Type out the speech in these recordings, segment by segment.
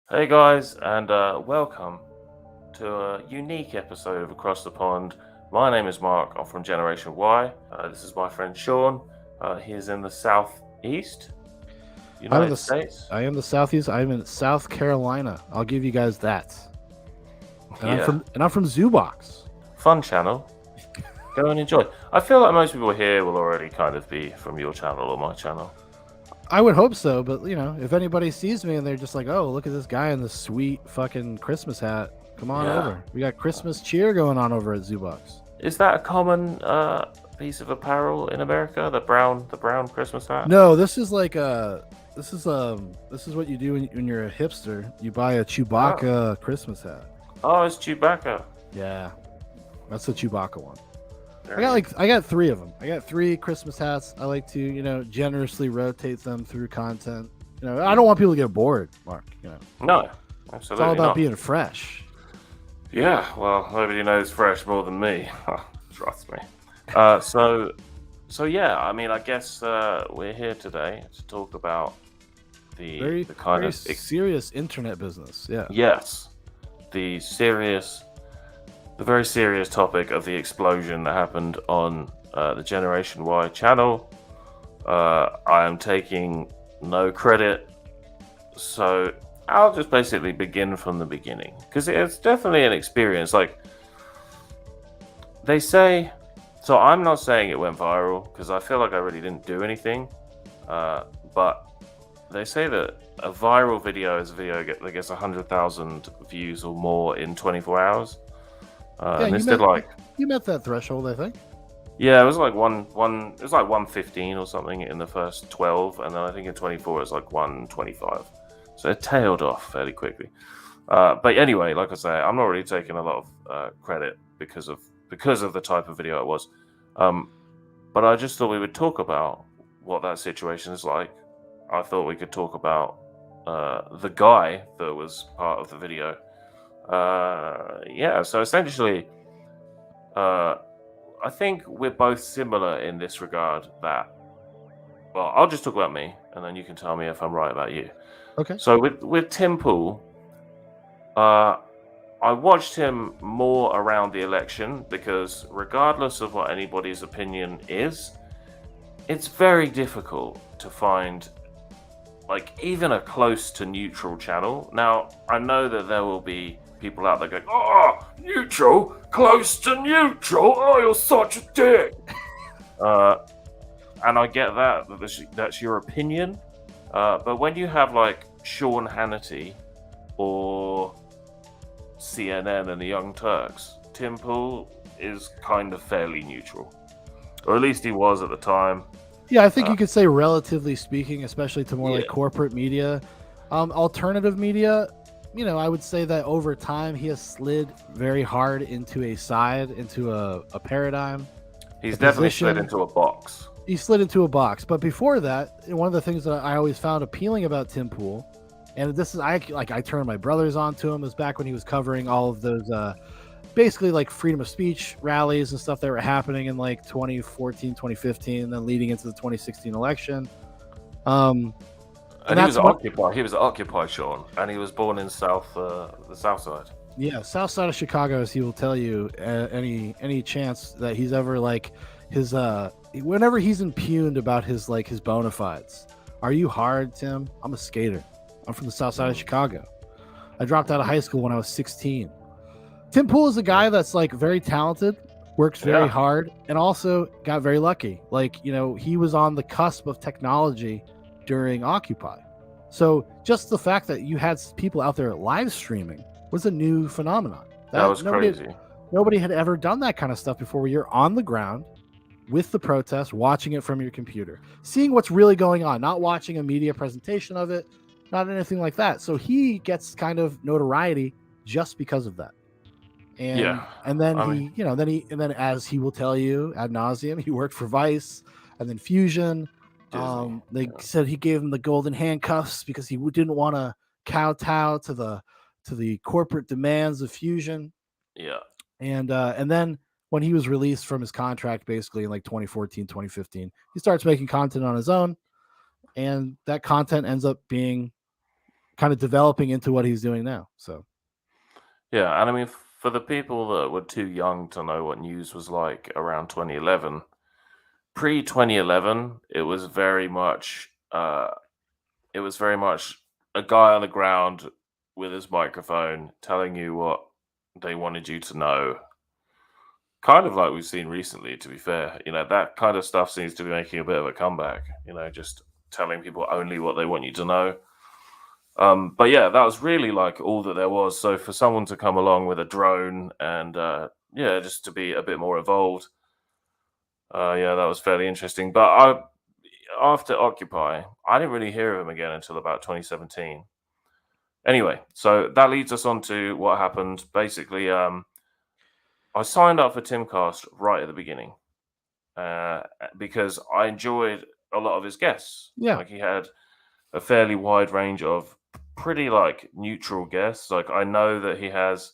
Hey guys, and welcome to a unique episode of Across the Pond. My name is Mark. I'm from Generation Y. This is my friend Sean. He is in the southeast I'm in United the States. I am the southeast. I'm in South Carolina. I'll give you guys that. And I'm Yeah, from Zoobox. fun channel. Go and enjoy. I feel like most people here will already kind of be from your channel or my channel. I would hope so, but if anybody sees me and they're just like, "Oh, look at this guy in this sweet fucking Christmas hat. Come on Yeah. over. We got Christmas cheer going on over at Zoobox." Is that a common piece of apparel in America? The brown Christmas hat? No, this is like this is what you do when you're a hipster. You buy a Oh, Chewbacca Christmas hat. oh, it's Chewbacca. Yeah. That's the Chewbacca one. Very I got three of them. I got three Christmas hats. I like to, generously rotate them through content. I don't want people to get bored, Mark. No, It's all absolutely about not. being fresh. Yeah, well, nobody knows fresh more than me. Trust me. So yeah. I mean, I guess we're here today to talk about Very, the kind very of serious internet business. Yeah. yes, the serious, the very serious topic of the explosion that happened on the Generation Y channel. I am taking no credit, so I'll just basically begin from the beginning because it's definitely an experience. Like they say, so I'm not saying it went viral because I feel like I really didn't do anything. But they say that a viral video is a video that gets 100,000 views or more in 24 hours. Yeah, And this did like, you met that threshold, I think. yeah, it was like it was like 115 or something in the first 12, and then I think in 24 it was like 125. So it tailed off fairly quickly. But anyway, like I say, I'm not really taking a lot of credit because of the type of video it was. Um, but I just thought we would talk about what that situation is like. I thought we could talk about the guy that was part of the video. Yeah, so essentially, uh, I think we're both similar in this regard. Well, I'll just talk about me, and then you can tell me if I'm right about you. Okay. So with Tim Pool, uh, I watched him more around the election because, regardless of what anybody's opinion is, it's very difficult to find like even a close to neutral channel. Now, I know that there will be people out there going, "Oh, neutral, close to neutral. Oh, you're such a dick." uh, and I get that's your opinion. But when you have like Sean Hannity or CNN and the Young Turks, Tim Pool is kind of fairly neutral, or at least he was at the time. Yeah, I think Uh, you could say relatively speaking, especially to more like yeah, corporate media. Alternative media, I would say that over time he has slid very hard into a side, into a paradigm, he's a definitely slid position. into a box. He slid into a box. But before that, one of the things that I always found appealing about Tim Pool, and this is I turned my brothers onto him, is back when he was covering all of those basically like freedom of speech rallies and stuff that were happening in like 2014, 2015, and then leading into the 2016 election. Um, and And he was that's what occupied. He was occupied, Sean, and he was born in the South Side. Yeah, south side of Chicago, as he will tell you, any chance that he's ever like his whenever he's impugned about his bona fides. Are you hard, Tim? I'm a skater. I'm from the south side of Mm. Chicago. I dropped out of high school when I was 16. Tim Pool is a guy that's like very talented, works very Yeah, hard, and also got very lucky. Like, he was on the cusp of technology during Occupy. So just the fact that you had people out there live streaming was a new phenomenon. that That was crazy. nobody had ever done that kind of stuff before, where you're on the ground with the protest, watching it from your computer, seeing what's really going on, not watching a media presentation of it, not anything like that. So he gets kind of notoriety just because of that. and Yeah, and then I mean, as he will tell you ad nauseum, he worked for Vice and then Fusion. Disney. They Yeah, said he gave him the golden handcuffs because he didn't want to kowtow to the corporate demands of Fusion. yeah, And then when he was released from his contract, basically in like 2014, 2015, he starts making content on his own, and that content ends up being kind of developing into what he's doing now. So Yeah, and I mean, for the people that were too young to know what news was like around 2011, pre 2011, it was very much a guy on the ground with his microphone telling you what they wanted you to know. Kind of like we've seen recently, to be fair. That kind of stuff seems to be making a bit of a comeback, just telling people only what they want you to know. But yeah, that was really like all that there was. So for someone to come along with a drone and yeah, just to be a bit more involved, yeah, that was fairly interesting. But after Occupy, I didn't really hear of him again until about 2017. Anyway, so that leads us on to what happened. Basically, I signed up for Timcast right at the beginning uh, because I enjoyed a lot of his guests. yeah, Like he had a fairly wide range of pretty like neutral guests. Like I know that he has,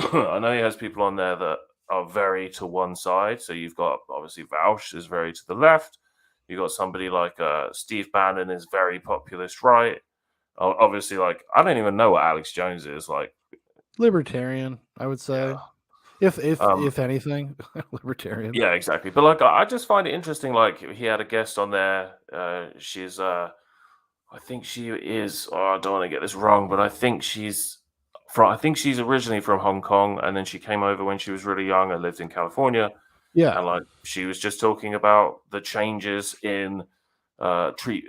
I know he has people on there that are very to one side. So you've got obviously Vaush is very to the left. You got somebody like Steve Bannon is very populist right. Obviously, like I don't even know what Alex Jones is like. libertarian, I would Yeah. say. If Um, if anything, libertarian. yeah, exactly. But like, I just find it interesting. Like, he had a guest on there. She's, I think she is. Oh, I don't want to get this wrong, but I think she's from. I think she's originally from Hong Kong, and then she came over when she was really young and lived in California. Yeah, And like, she was just talking about the changes in treat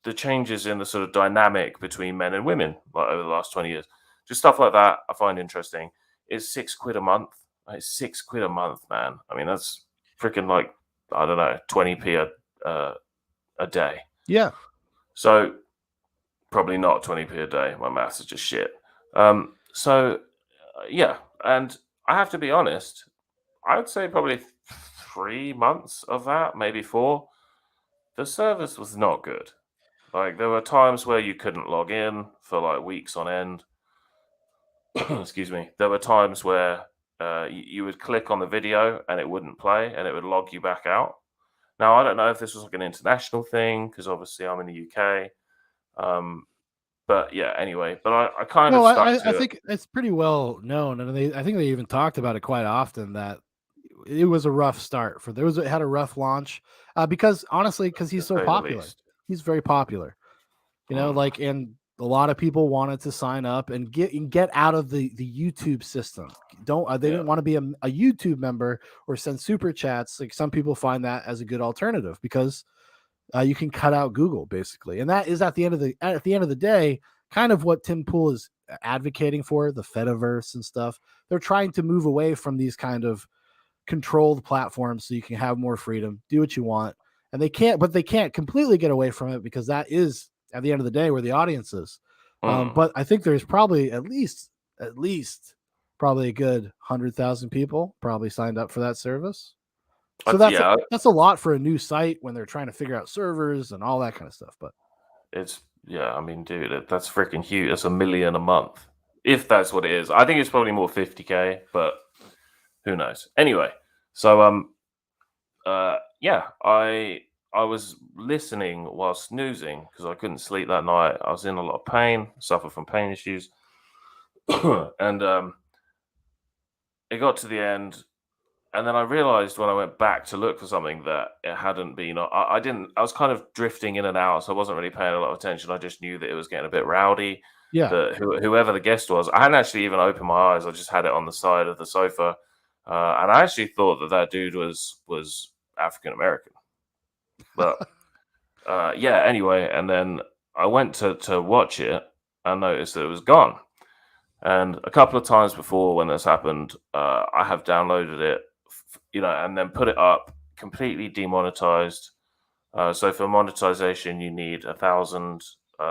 the changes in the sort of dynamic between men and women like over the last 20 years. Just stuff like that I find interesting. It's £6 a month. It's £6 a month, man. I mean, that's freaking like, I don't know, 20p a day. yeah. So probably not 20p a day. My maths is just shit. Yeah. And I have to be honest, I would say probably 3 months of that, maybe four. The service was not good. Like there were times where you couldn't log in for like weeks on end. Excuse me. There were times where you would click on the video and it wouldn't play and it would log you back out. Now I don't know if this was like an international thing because obviously I'm in the UK. But yeah, anyway. But I kind No, of stuck I to it. think it's pretty well known, and I think they even talked about it quite often that it was a rough start for it had a rough launch because honestly, because To he's so say the popular, least. he's very popular. Mm, Like, and a lot of people wanted to sign up and get out of the YouTube system. Don't They yeah. didn't want to be a YouTube member or send super chats. Like some people find that as a good alternative because you can cut out Google basically, and that is at the end of the day, kind of what Tim Pool is advocating for the Fediverse and stuff. They're trying to move away from these kind of controlled platforms so you can have more freedom, do what you want, and they can't completely get away from it because that is at the end of the day where the audience is. Mm. But I think there's probably at least probably a good 100,000 people probably signed up for that service. So Yeah. that's a lot for a new site when they're trying to figure out servers and all that kind of stuff. But It's yeah. I mean, dude, that's freaking huge. That's 1 million a month, if that's what it is. I think it's probably more 50K, but who knows? Anyway, so yeah, I was listening while snoozing because I couldn't sleep that night. I was in a lot of pain, suffer from pain issues, and it got to the end, and then I realized when I went back to look for something that it hadn't been. I didn't. I was kind of drifting in and out, so I wasn't really paying a lot of attention. I just knew that it was getting a bit rowdy. yeah, That whoever the guest was, I hadn't actually even opened my eyes. I just had it on the side of the sofa, and I actually thought that dude was African American. But yeah, anyway, and then I went to watch it and noticed that it was gone. And a couple of times before when this happened, I have downloaded it, and then put it up completely demonetized. So for monetization, you need 1,000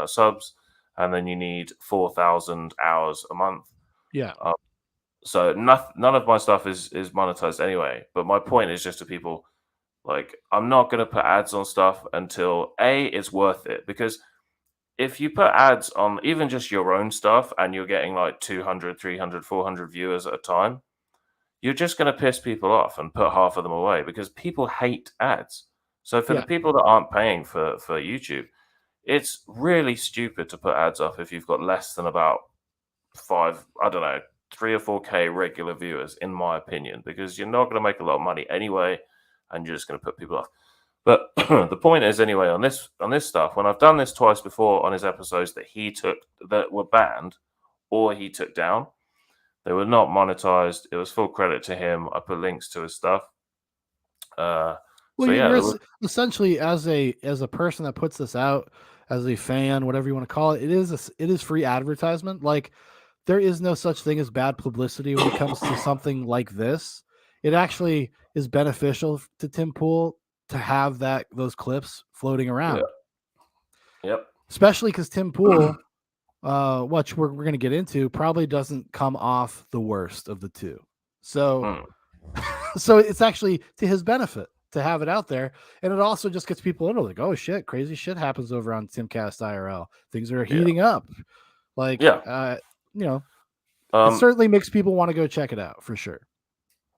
subs, and then you need 4,000 hours a month. yeah, Uh, so none of my stuff is monetized anyway. But my point is just to people like I'm not going to put ads on stuff until it's worth it because if you put ads on even just your own stuff and you're getting like 200, 300, 400 viewers at a time, you're just going to piss people off and put half of them away because people hate ads. So for the yeah. people that aren't paying for YouTube, it's really stupid to put ads up if you've got less than about I don't know, 3 or 4K regular viewers, in my opinion, because you're not going to make a lot of money anyway, and you're just going to put people off. But the point is, anyway, on this stuff, when I've done this twice before on his episodes that were banned or he took down, they were not monetized. It was full credit to him. I put links to his stuff. Well, So yeah, you're there was, essentially as a person that puts this out, as a fan, whatever you want to call it, it is free advertisement. Like there is no such thing as bad publicity when it comes to something like this. It actually is beneficial to Tim Pool to have those clips floating yeah, around, yep, especially because Tim Pool, which we're going to get into, probably doesn't come off the worst of the two. So mm, so it's actually to his benefit to have it out there, and it also just gets people into like, oh shit, crazy shit happens over on Timcast IRL. Things are yeah, heating up. Like, yeah, you know, it um, certainly makes people want to go check it out for sure.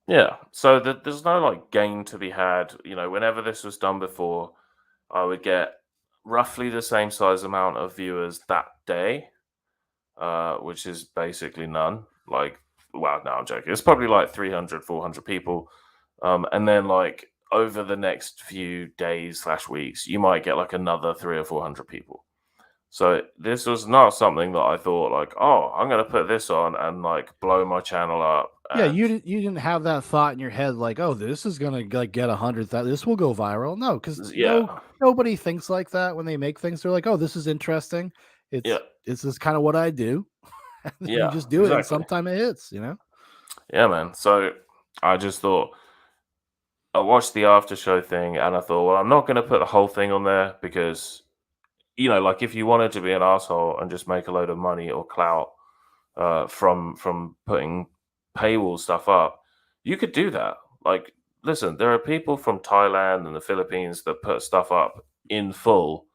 yeah. So there's no like gain to be had. Whenever this was done before, I would get roughly the same size amount of viewers that day, which is basically none. Like, well, no, I'm joking. It's probably like 300, 400 people. And then, like, over the next few days/weeks, you might get like another 300 or 400 people. So this was not something that I thought, like, oh, I'm going to put this on and like blow my channel up. Yeah, And you didn't have that thought in your head like, oh, this is gonna like get 100,000. This will go viral. No, because yeah, nobody thinks like that when they make things. They're like, oh, this is interesting. yeah, This is kind of what I do. And you yeah, just do it, and exactly. sometime it hits. You know. Yeah, man. So I just thought, I watched the after show thing and I thought, well, I'm not going to put the whole thing on there because, like if you wanted to be an asshole and just make a load of money or clout from putting paywall stuff up, you could do that. Like, listen, there are people from Thailand and the Philippines that put stuff up in full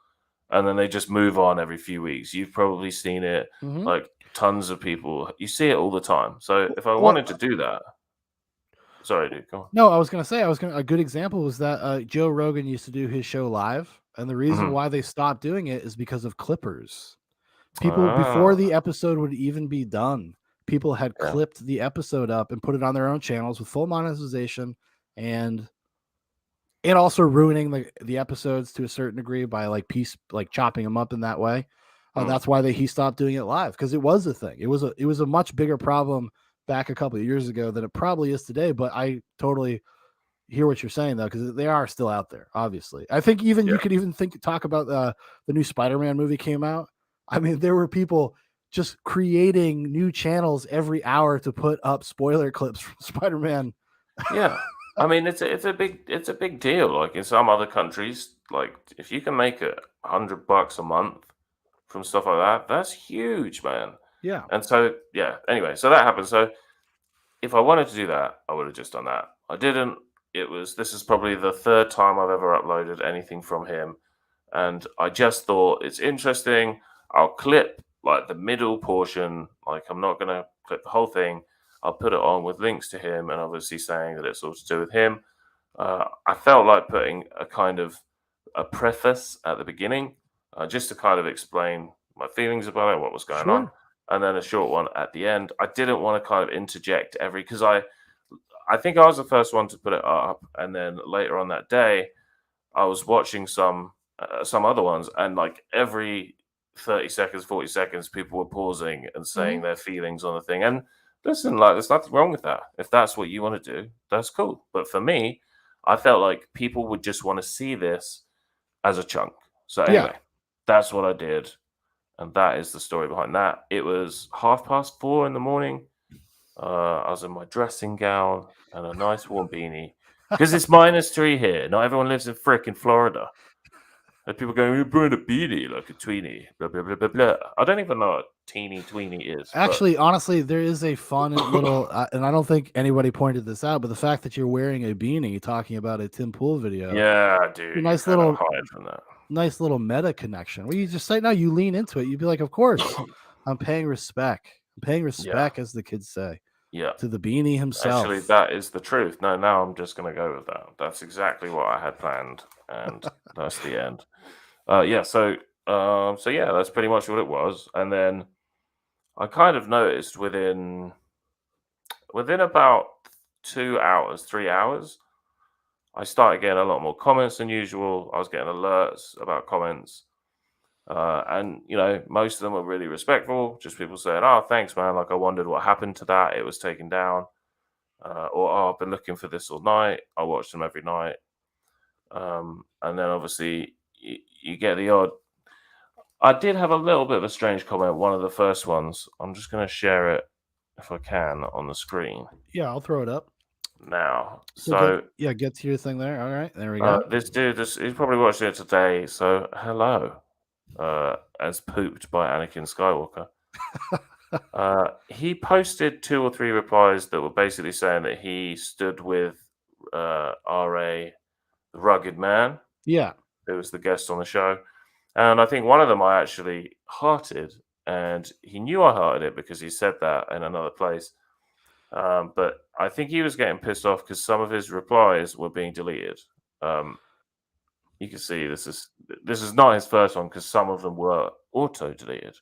and then they just move on every few weeks. You've probably seen it, Mm-hmm. like tons of people. You see it all the time. So if I Well, wanted to do that, sorry, dude, go no, I was gonna say a good example was that Joe Rogan used to do his show live, and the reason on. why they stopped doing it is because of clippers. People before Ah, the episode would even be done, people had yeah. clipped the episode up and put it on their own channels with full monetization, and also ruining the episodes to a certain degree by like chopping them up in that way. Mm, That's why he stopped doing it live, because it was a thing. It was a much bigger problem back a couple of years ago than it probably is today. But I totally hear what you're saying though, because they are still out there. Obviously, I think even yeah. you could even talk about the new Spider-Man movie came out. I mean, there were people just creating new channels every hour to put up spoiler clips from Spider-Man. Yeah. I mean, it's a big deal. Like in some other countries, like if you can make $100 a month from stuff like that, that's huge, man. Yeah, And so, yeah. Anyway, so that happened. So if I wanted to do that, I would have just done that. I didn't. This is probably the third time I've ever uploaded anything from him. And I just thought it's interesting. I'll clip like the middle portion. Like I'm not gonna clip the whole thing. I'll put it on with links to him and obviously saying that it's all to do with him. I felt like putting a kind of a preface at the beginning, just to kind of explain my feelings about it, what was going on, sure. and then a short one at the end. I didn't want to kind of interject because I think I was the first one to put it up, and then later on that day, I was watching some other ones, and like every 30 seconds, 40 seconds, people were pausing and Mhm. saying their feelings on the thing. And listen, like there's nothing wrong with that. If that's what you want to do, that's cool. But for me, I felt like people would just want to see this as a chunk. So Yeah. anyway, that's what I did. And that is the story behind that. It was 4:30 in the morning. I was in my dressing gown and a nice warm beanie because it's -3 here. Not everyone lives in frickin' Florida. And people going, "You're wearing a beanie like a tweenie." Blah blah blah blah blah. I don't even know what teeny tweeny is, but Actually, honestly, there is a fun little, and I don't think anybody pointed this out, but the fact that you're wearing a beanie talking about a Tim Pool video, yeah, a dude, you cannot hide from that. nice little meta connection where you just say, no, you lean into it. You'd be like, of course, I'm paying respect. I'm paying Yeah, respect, as the kids say, yeah. to the beanie Actually, himself. that is the truth. No, now I'm just gonna go with that. That's exactly what I had planned, and that's the end. Yeah. So So yeah, that's pretty much what it was. And then I kind of noticed within about 2 hours, 3 hours, I started getting a lot more comments than usual. I was getting alerts about comments. And most of them were really respectful. Just people saying, "Oh, thanks, man. Like, I wondered what happened to that. It was taken down." Or, "Oh, I've been looking for this all night. I watch them every night." And then obviously you get the odd. I did have a little bit of a strange comment. One of the first ones. I'm just going to share it if I can on the screen Yeah, I'll throw it up. now. So get So get to your thing there. All right, there we go. this dude, he's probably watching it today. So hello, as pooped by Anakin Skywalker. He posted 2 or 3 replies that were basically saying that he stood with RA, the rugged man, Yeah, who was the guest on the show. And I think one of them I actually hearted, and he knew I hearted it because he said that in another place. But I think he was getting pissed off because some of his replies were being deleted. Um, you can see this is not his first one because some of them were auto deleted.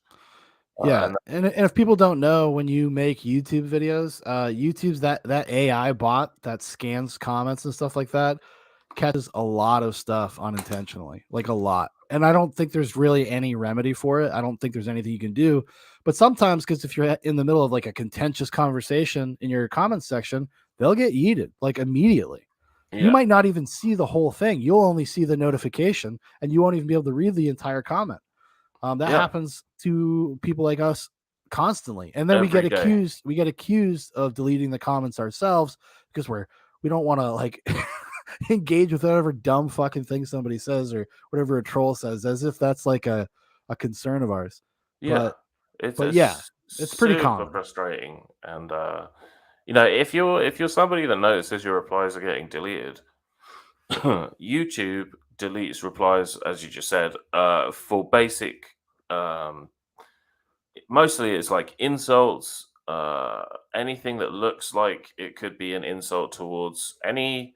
yeah, And and if people don't know, when you make YouTube videos, YouTube's that AI bot that scans comments and stuff like that catches a lot of stuff unintentionally, like a lot. And I don't think there's really any remedy for it. I don't think there's anything you can do. But sometimes, because if you're in the middle of like a contentious conversation in your comments section, they'll get yeeted like immediately. You yeah, might not even see the whole thing. You'll only see the notification and you won't even be able to read the entire comment. That yeah, happens to people like us constantly. And then we every get day. accused of deleting the comments ourselves because we don't want to like engage with whatever dumb fucking thing somebody says or whatever a troll says, as if that's like a concern of ours. Yeah, But it's but yeah, it's pretty super common. frustrating. And if you're somebody that notices your replies are getting deleted, YouTube deletes replies, as you just said, for basic. Um, Mostly, it's like insults. Anything that looks like it could be an insult towards any.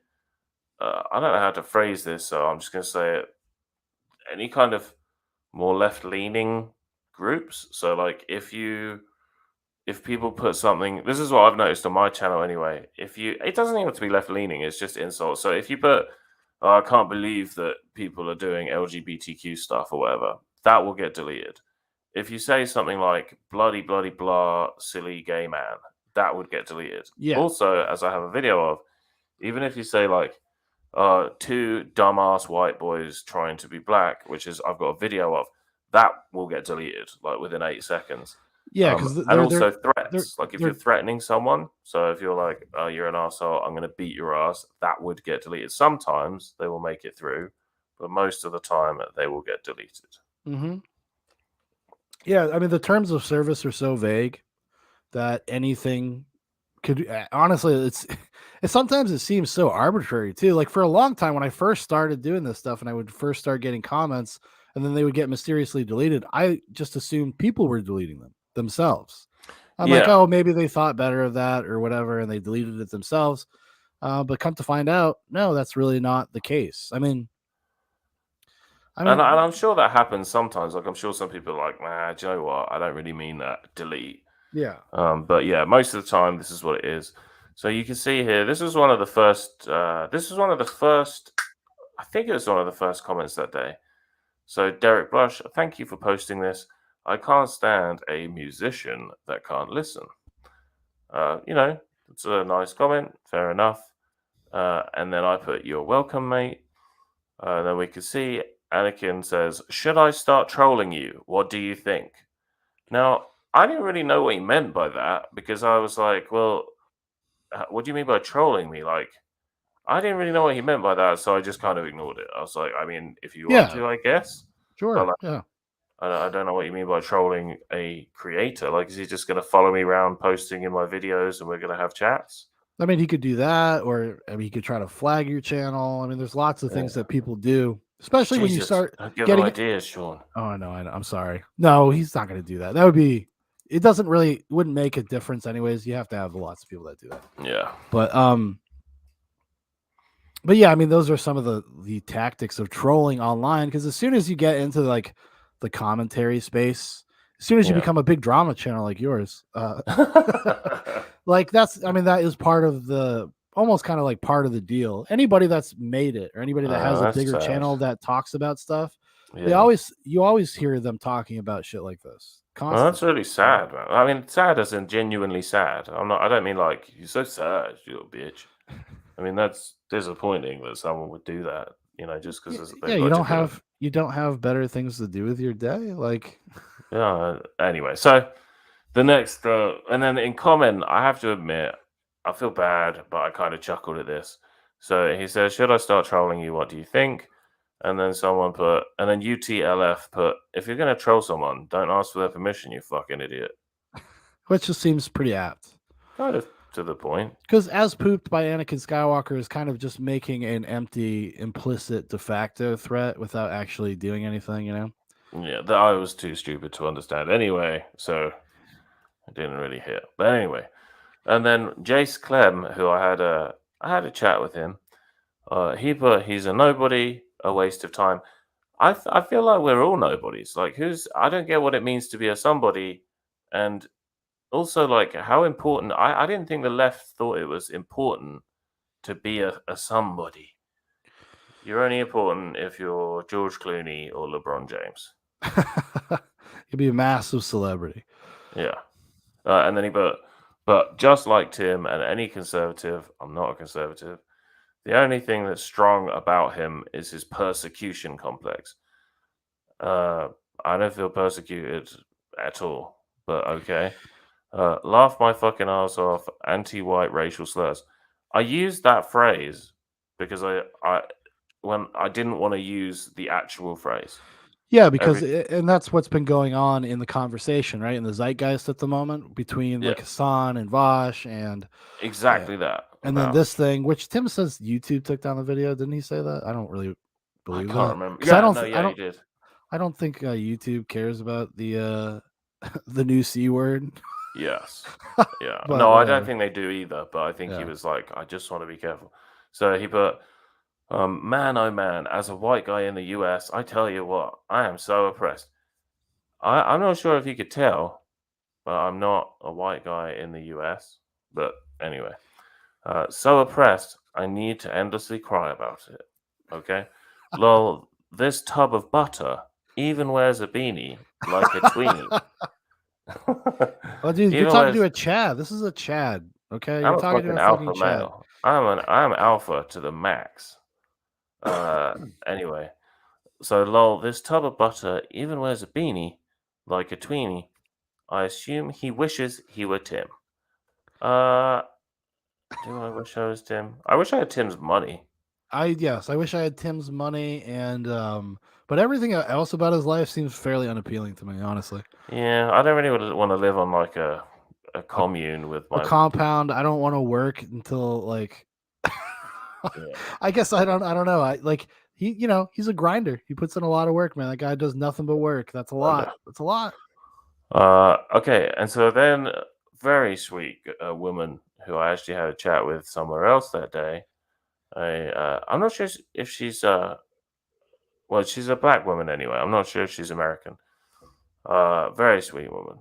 I don't know how to phrase this, so I'm just going to say it. Any kind of more left-leaning groups. So, like, if people put something, this is what I've noticed on my channel anyway. It doesn't even have to be left leaning, it's just insults. So if you put, "Oh, I can't believe that people are doing LGBTQ stuff or whatever," that will get deleted. If you say something like bloody, bloody, blah, silly gay man, that would get deleted. Yeah. Also, as I have a video of, even if you say, like, two dumbass white boys trying to be black, which is I've got a video of, that will get deleted like within 8 seconds. Yeah, because And they're also they're threats. Like if you're they're threatening someone, so if you're like, "Oh, you're an asshole, I'm going to beat your ass," that would get deleted. Sometimes they will make it through, but most of the time they will get deleted. Mhm. Yeah, I mean the terms of service are so vague that anything could honestly it's sometimes it seems so arbitrary too. Like for a long time when I first started doing this stuff and I would first start getting comments and then they would get mysteriously deleted, I just assumed people were deleting them themselves. I'm like, Yeah, oh, maybe they thought better of that or whatever and they deleted it themselves. But come to find out, no, that's really not the case. I and, mean, and I'm sure that happens sometimes. Like I'm sure some people are like, "Nah, do you know what? I don't really mean that. Delete." yeah, But yeah, most of the time, this is what it is. So you can see here, this was one of the first. This was one of the first. I think it was one of the first comments that day. So Derek Blush, thank you for posting this. I can't stand a musician that can't listen. It's a nice comment. Fair enough. And then I put, "You're welcome, mate." Then we can see Anakin says, "Should I start trolling you? What do you think?" Now, I didn't really know what he meant by that because I was like, "Well, what do you mean by trolling me?" Like, I didn't really know what he meant by that, so I just kind of ignored it. I was like, "I mean, if you want yeah, to, I guess." But sure, like, yeah. I don't know what you mean by trolling a creator. Like, is he just going to follow me around posting in my videos and we're going to have chats? I mean, he could do that, or I mean, he could try to flag your channel. I mean, there's lots of things Yeah. that people do, especially when you Jesus, start don't give them getting. ideas, Sean. Oh, I know. I'm sorry. No, he's not going to do that. That would be. It doesn't really wouldn't make a difference, anyways. You have to have lots of people that do that. Yeah. But but yeah, I mean, those are some of the tactics of trolling online. Because as soon as you get into like the commentary space. As soon as you Yeah. become a big drama channel like yours, like I mean, that is part of the almost kind of like part of the deal. Anybody that's made it or anybody that has a That's bigger sad. channel that talks about stuff, Yeah. you always hear them talking about shit like this Well, that's constantly. really sad, man. I mean, sad as in genuinely sad. I don't mean like you're so sad, you little bitch. I mean, that's disappointing that someone would do that, just because Yeah, they've got different. you don't have better things to do with your day, like Yeah. Anyway, so the next, and then in comment, I have to admit, I feel bad, but I kind of chuckled at this. So he says, "Should I start trolling you? What do you think?" And then someone put, and then UTLF put, "If you're gonna troll someone, don't ask for their permission, you fucking idiot." which just seems pretty apt. Kind of to the point. Because as pooped by Anakin Skywalker is kind of just making an empty, implicit de facto threat without actually doing anything, you know? Yeah, that I was too stupid to understand anyway, so it didn't really hit. But anyway, and then Jace Clem, who I had a chat with him. He put, "He's a nobody, a waste of time." I feel like we're all nobodies. Like, I don't get what it means to be a somebody, and also like how important. I didn't think the left thought it was important to be a somebody. You're only important if you're George Clooney or LeBron James. You'd be a massive celebrity. Yeah. And then he put, "But just like Tim and any conservative, I'm not a conservative. The only thing that's strong about him is his persecution complex." I don't feel persecuted at all, but okay. Laugh my fucking ass off, anti-white racial slurs. I used that phrase because when I didn't want to use the actual phrase. Yeah, because Every and that's what's been going on in the conversation, right? In the zeitgeist at the moment between Yeah, like Hassan and Vosh exactly that. and then About this thing, which Tim says YouTube took down the video. Didn't he say that? I don't really I believe can't that remember. because Yeah, no, I yeah, he don't did. think YouTube cares about the the new C word, Yes. Yeah. but No, I don't whatever. think they do either, but I think he Yeah. was like, I just want to be careful. So he put, "Man, oh man, as a white guy in the US, I tell you what, I am so oppressed." I'm not sure if you could tell, but I'm not a white guy in the US. But anyway, so oppressed, I need to endlessly cry about it. Okay? Lol, this tub of butter even wears a beanie like a tweenie. Oh, dude, you're Even talking to wears a Chad. This is a Chad. Okay, I'm you're a talking to fucking a alpha fucking Chad. male. I'm alpha to the max. Uh, anyway, so lol, this tub of butter even wears a beanie like a tweenie. I assume he wishes he were Tim. Uh, do I wish I was Tim? I wish I had Tim's money. I wish I had Tim's money and but everything else about his life seems fairly unappealing to me, honestly. Yeah, I don't really want to live on like a A, commune with a my. compound. I don't want to work until like Yeah. I guess I don't know. I like he's a grinder. He puts in a lot of work, man. That guy does nothing but work. That's a I lot. know. That's a lot. Okay, and so then very sweet woman who I actually had a chat with somewhere else that day. I'm not sure if she's well, she's a black woman anyway. I'm not sure if she's American. Very sweet woman.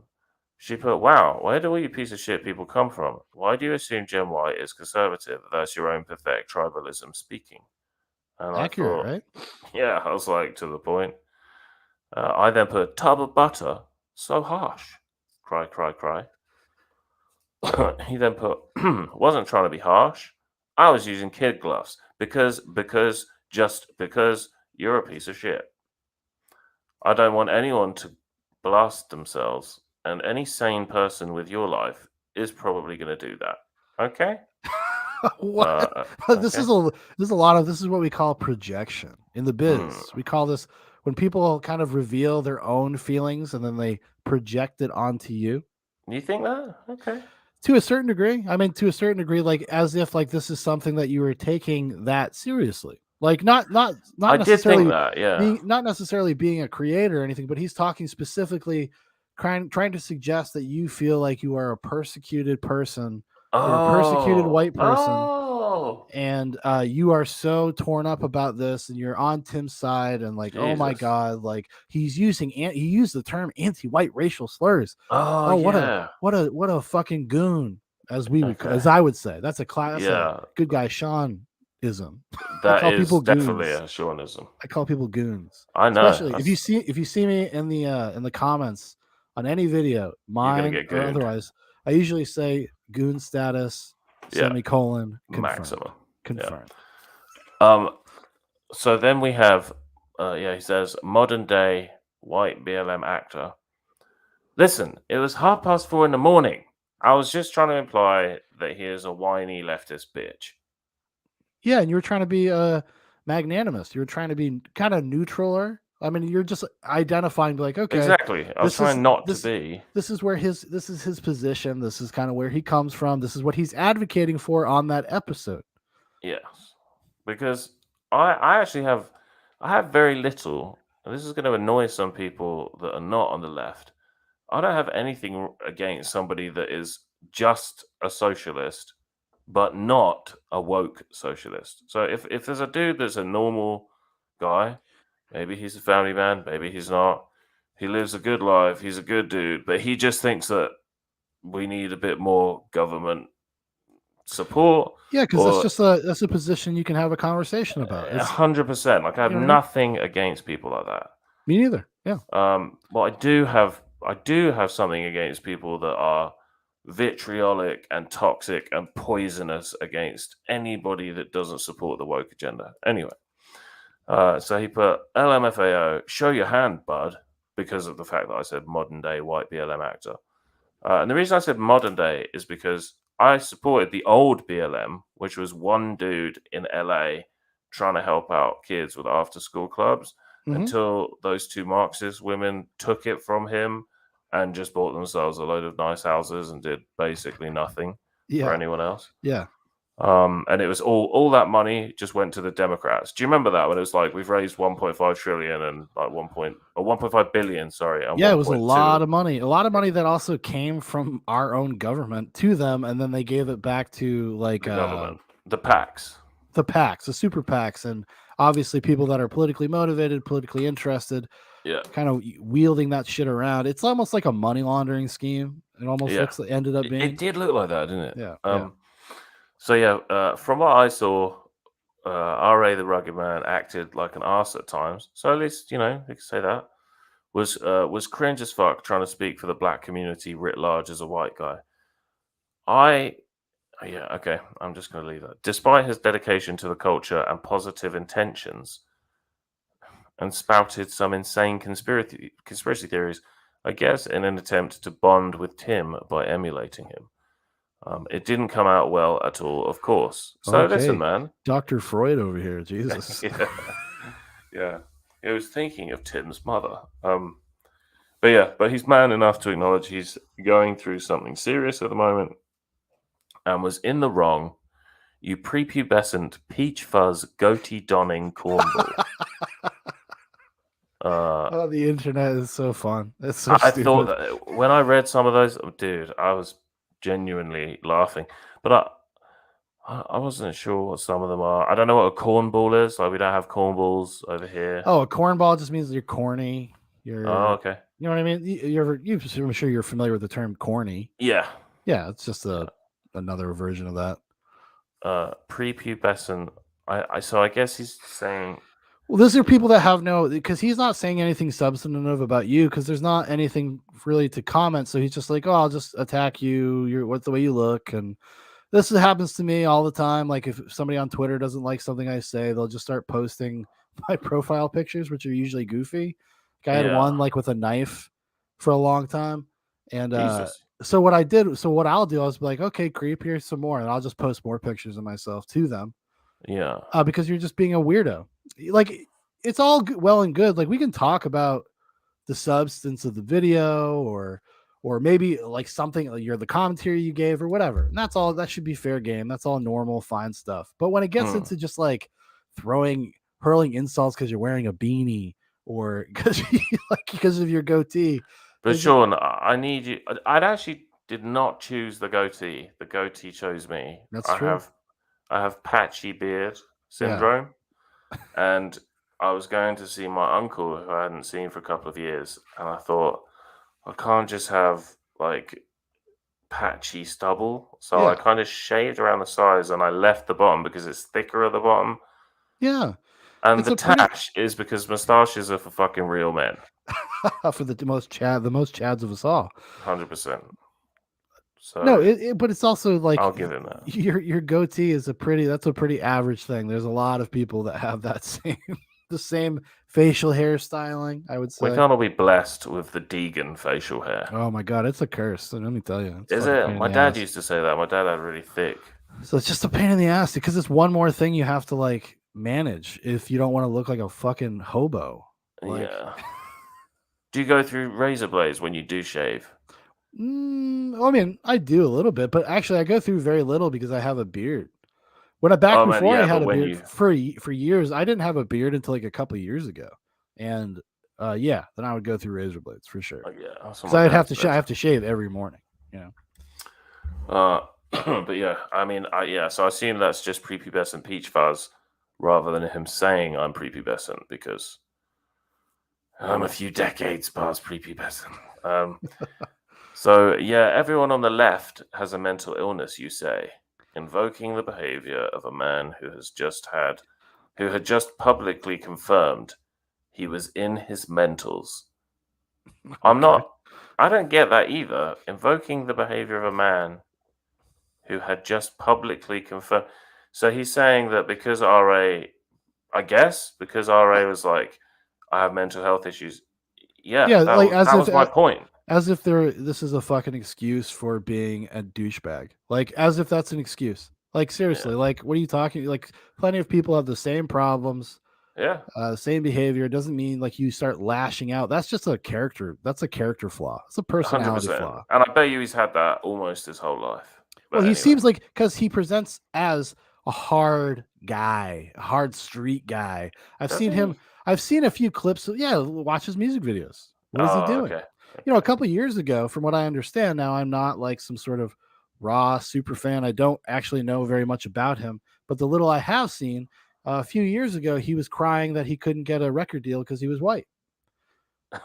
She put, "Wow, where do all you piece of shit people come from? Why do you assume Gen Y is conservative? That's your own pathetic tribalism speaking." And I Accurate, thought, right? yeah, I was like, to the point. I then put, "Tub of butter, so harsh." Cry, cry, cry. He then put, "Wasn't trying to be harsh. I was using kid gloves just because you're a piece of shit. I don't want anyone to blast themselves, and any sane person with your life is probably going to do that. Okay? What? Okay. This is a lot of this is what we call projection in the Hmm. biz. We call this when people kind of reveal their own feelings and then they project it onto you You think that? Okay. to a certain degree. I mean, to a certain degree, like as if like this is something that you were taking that seriously. Like I did think that. Yeah. not necessarily being a creator or anything, but he's talking specifically trying to suggest that you feel like you are a persecuted person or a persecuted Oh. white person no. and you are so torn up about this, and you're on Tim's side, and like, oh my Jesus. god, like he used the term anti-white racial slurs. Oh Oh, yeah. what a fucking goon, as Okay. I would say. That's a Yeah. good guy Sean ism. I That call is people definitely goons. a Shaunism. I call people goons. I know. Especially That's if you see me in the comments on any video, you're gonna mine get or gooned. otherwise, I usually say goon status, Yeah. semicolon, confirmed. Maximum. Yeah. Confirmed. Um. So then we have. Yeah. He says modern day white BLM actor. Listen, it was 4:30 in the morning. I was just trying to imply that he is a whiny leftist bitch. Yeah, and you were trying to be magnanimous. You were trying to be kind of neutral. I mean, you're just identifying like, okay, Exactly. I was this is trying not to this be. this is where this is his position. This is kind of where he comes from. This is what he's advocating for on that episode. Yes. Because I actually have I have very little, and this is going to annoy some people that are not on the left. I don't have anything against somebody that is just a socialist, but not a woke socialist. So if there's a dude that's a normal guy, maybe he's a family man, maybe he's not. He lives a good life. He's a good dude, but he just thinks that we need a bit more government support Yeah, because or that's a position you can have a conversation about. It's 100%. Like I you have know what I mean? nothing against people like that. Me neither. Yeah. But I do have something against people that are vitriolic and toxic and poisonous against anybody that doesn't support the woke agenda. Anyway, so he put LMFAO, show your hand, bud, because of the fact that I said modern day white BLM actor. And the reason I said modern day is because I supported the old BLM, which was one dude in LA trying to help out kids with after school clubs Hmm. until those two Marxist women took it from him and just bought themselves a load of nice houses and did basically nothing for Yeah. anyone else. Yeah. And it was all that money just went to the Democrats. Do you remember that when it was like we've raised 1.5 trillion and like 1.5 billion, sorry, and Yeah, it was 1.2 a lot of money that also came from our own government to them, and then they gave it back to like the government, the PACs. the PACs, the super PACs, and obviously people that are politically motivated, politically interested, Yeah, kind of wielding that shit around. It's almost like a money laundering scheme. It almost yeah. looks like ended up It being. did look like that, didn't it? Yeah, yeah. So yeah, from what I saw, RA the Rugged Man acted like an arse at times. So at least we can say that was cringe as fuck trying to speak for the black community writ large as a white guy. Yeah, okay, I'm just going to leave that. Despite his dedication to the culture and positive intentions, and spouted some insane conspiracy theories, I guess, in an attempt to bond with Tim by emulating him. It didn't come out well at all, of course. So listen, Okay, man. Dr. Freud over here. Jesus. Yeah, yeah. He was thinking of Tim's mother. But he's man enough to acknowledge he's going through something serious at the moment and was in the wrong. You prepubescent peach fuzz goatee donning cornball. Oh, the internet is so fun. It's so I thought stupid. that when I read some of those, dude, I was genuinely laughing. But I wasn't sure what some of them are. I don't know what a cornball is. Like we don't have cornballs over here. Oh, a cornball just means you're corny. Oh, You're, okay. you know what I mean? I'm sure you're familiar with the term corny. Yeah. Yeah, it's just another version of that. Prepubescent. So I guess he's saying Well, these are people that have no, because he's not saying anything substantive about you, because there's not anything really to comment. So he's just like, oh, I'll just attack you. What's the way you look, and this happens to me all the time. Like if somebody on Twitter doesn't like something I say, they'll just start posting my profile pictures, which are usually goofy. Like I had yeah, one like with a knife for a long time, and Jesus. so what I'll do, I was like, okay, creep, here's some more, and I'll just post more pictures of myself to them, Yeah. because you're just being a weirdo. Like it's all well and good. Like we can talk about the substance of the video, or maybe like something like the commentary you gave or whatever. And that's all. That should be fair game. That's all normal, fine stuff. But when it gets Mm. into just like hurling insults because you're wearing a beanie or because of your goatee, But it's just, Sean, I need you. I'd actually did not choose the goatee. The goatee chose me. that's I true. have I have patchy beard Yeah. syndrome, and I was going to see my uncle who I hadn't seen for a couple of years, and I thought I can't just have like patchy stubble, so I Yeah. kind of shaved around the sides and I left the bottom because it's thicker at the bottom, Yeah. and It's the a pretty tash is because moustaches are for fucking real men, for the most chads of us all. 100%. No, So but it's also like I'll give him that. your goatee is that's a pretty average thing. There's a lot of people that have that same the same facial hairstyling, I would We say. can't all be blessed with the Deegan facial hair. Oh my god, it's a curse. So let me tell you, it's a Is fucking it? pain in My the dad ass. used to say that. My dad had really thick. So it's just a pain in the ass because it's one more thing you have to like manage if you don't want to look like a fucking hobo. Like, Yeah. Do you go through razor blades when you do shave? I mean, I do a little bit, but actually, I go through very little because I have a beard. When I back Oh man, before I yeah, had but a when beard you, for years, I didn't have a beard until like a couple of years ago, and yeah, then I would go through razor blades for sure oh yeah, that's what because my I'd dad have to said. I have to shave every morning. You know, But yeah, I mean, yeah. So I assume that's just prepubescent peach fuzz, rather than him saying I'm prepubescent because I'm a few decades past prepubescent. Um, so yeah, everyone on the left has a mental illness. You say, invoking the behavior of a man who had just publicly confirmed he was in his mentals. I'm okay, not. I don't get that either. Invoking the behavior of a man who had just publicly confirmed. So he's saying that because RA, I guess, because Uh, RA was like, I have mental health issues. Yeah, yeah, that like was that was my point. as if there this is a fucking excuse for being a douchebag. Like as if that's an excuse. Like Yeah, seriously, like what are you talking? Like plenty of people have the same problems, yeah, same behavior. It doesn't mean like you start lashing out. That's just a character. That's a character flaw. It's a hundred personality percent. flaw. And I bet you he's had that almost his whole life. Well, But he anyway, seems like because he presents as a hard guy, a hard street guy. I've does seen him. he? I've seen a few clips. Yeah, watch his music videos. What is he Oh, doing? okay, You know, a okay. couple years ago, from what I understand, now I'm not like some sort of raw super fan. I don't actually know very much about him, but the little I have seen, a few years ago, he was crying that he couldn't get a record deal because he was white.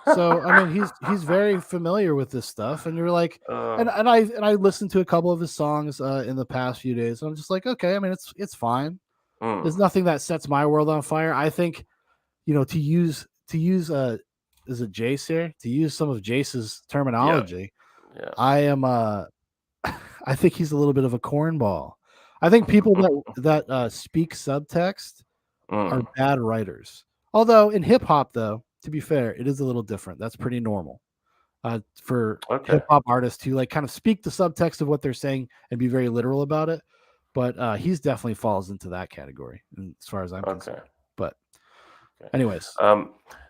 So I mean, he's very familiar with this stuff, and you're like, uh, and I listened to a couple of his songs in the past few days. And I'm just like, okay, I mean, it's fine. There's mm, nothing that sets my world on fire. I think you know to use is it Jace here to use some of Jace's yeah, terminology. yeah. I am I think he's a little bit of a cornball. I think people that speak subtext are Mm, bad writers. Although in hip hop, though, to be fair, it is a little different. That's pretty normal for hip okay, hop artists to like kind of speak the subtext of what they're saying and be very literal about it. But he's definitely falls into that category, as far as I'm okay, concerned. But okay. anyways,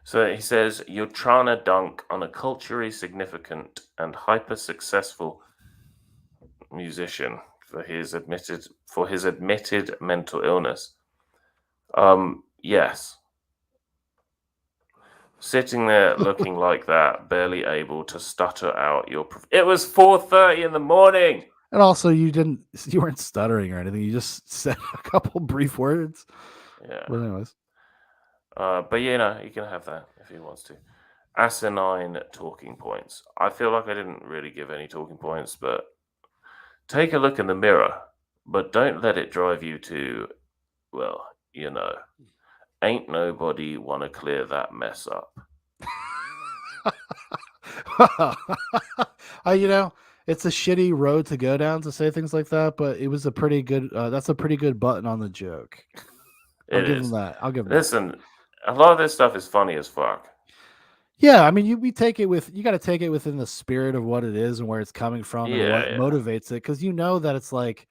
So he says you're trying to dunk on a culturally significant and hyper successful musician for his admitted mental illness. Yes. Sitting there looking like that, barely able to stutter out your. It was 4:30 in the morning. and also you weren't stuttering or anything. You just said a couple brief words. Yeah. But anyways, But you know, he can have that if he wants to. Asinine talking points. I feel like I didn't really give any talking points, but take a look in the mirror, but don't let it drive you to, well, you know, ain't nobody want to clear that mess up. you know, it's a shitty road to go down to say things like that, but it was a pretty good. That's a pretty good button on the joke. I'll It give him is. that. I'll give him that. Listen, a lot of this stuff is funny as fuck. Yeah, I mean, we take it with you got to take it within the spirit of what it is and where it's coming from and Yeah, what yeah, motivates it, because you know that it's like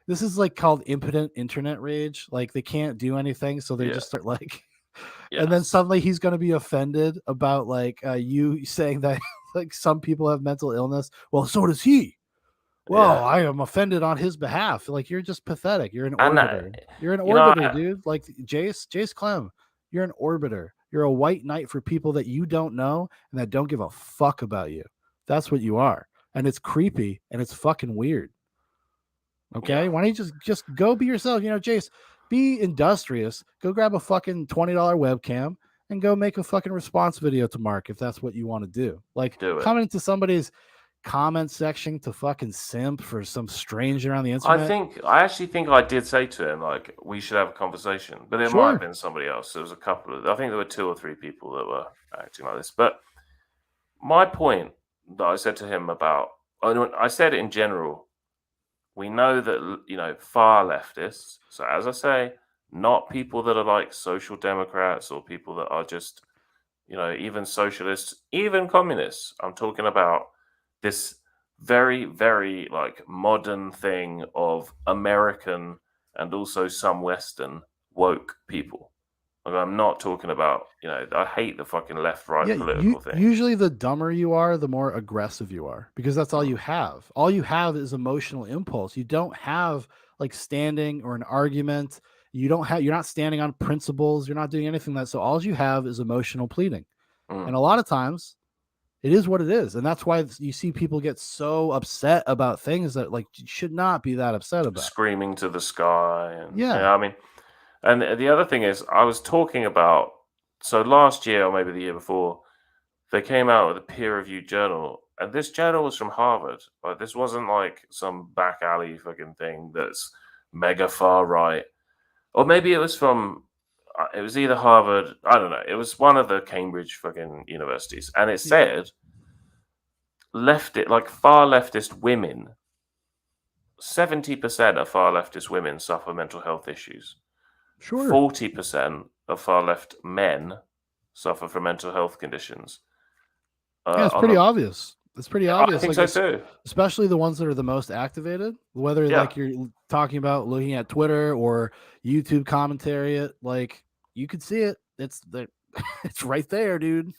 this is like called impotent internet rage. Like they can't do anything, so they yeah, just start like, and then yes, suddenly he's going to be offended about like you saying that like some people have mental illness. Well, so does he. Well, yeah. I am offended on his behalf. Like you're just pathetic. You're an And orbiter. You're an you know, orbiter, dude. Like Jace Clem. You're an orbiter. You're a white knight for people that you don't know and that don't give a fuck about you. That's what you are. And it's creepy and it's fucking weird. Okay, Yeah, why don't you just go be yourself? Jace, be industrious. Go grab a fucking $20 webcam and go make a fucking response video to Mark if that's what you want to do. Like do it. coming into somebody's comment section to fucking simp for some stranger on the I internet. think I actually think I did say to him like we should have a conversation, but it might have Sure. been somebody else. There was a couple of I think there were 2 or 3 people that were acting like this. But my point that I said to him about I said in general, we know that far leftists. So as I say, not people that are like social democrats or people that are just even socialists, even communists. I'm talking about this very, very like modern thing of American and also some Western woke people. Like, I'm not talking about, I hate the fucking left right Yeah, political thing. usually the dumber you are, the more aggressive you are because that's all Mm, you have. All you have is emotional impulse. You don't have like standing or an argument. You're not standing on principles. You're not doing anything that. So all you have is emotional pleading. mm. And a lot of times it is what it is. And that's why you see people get so upset about things that like you should not be that upset about. Screaming to the sky. And Yeah. yeah, I mean, and the other thing is, I was talking about, so last year or maybe the year before, they came out with a peer-reviewed journal, and this journal was from Harvard. Like, this wasn't like some back alley fucking thing that's mega far right, or maybe it was from. It was either Harvard. I don't know. It was one of the Cambridge fucking universities, and it Yeah. said like far leftist women. 70% of far leftist women suffer mental health issues. Sure. 40% of far left men suffer from mental health conditions. Yeah, it's On pretty the obvious. It's pretty I obvious. think Like so it's too. especially the ones that are the most activated, whether Yeah, like you're talking about looking at Twitter or YouTube commentary, like you could see it. It's there. It's right there, dude.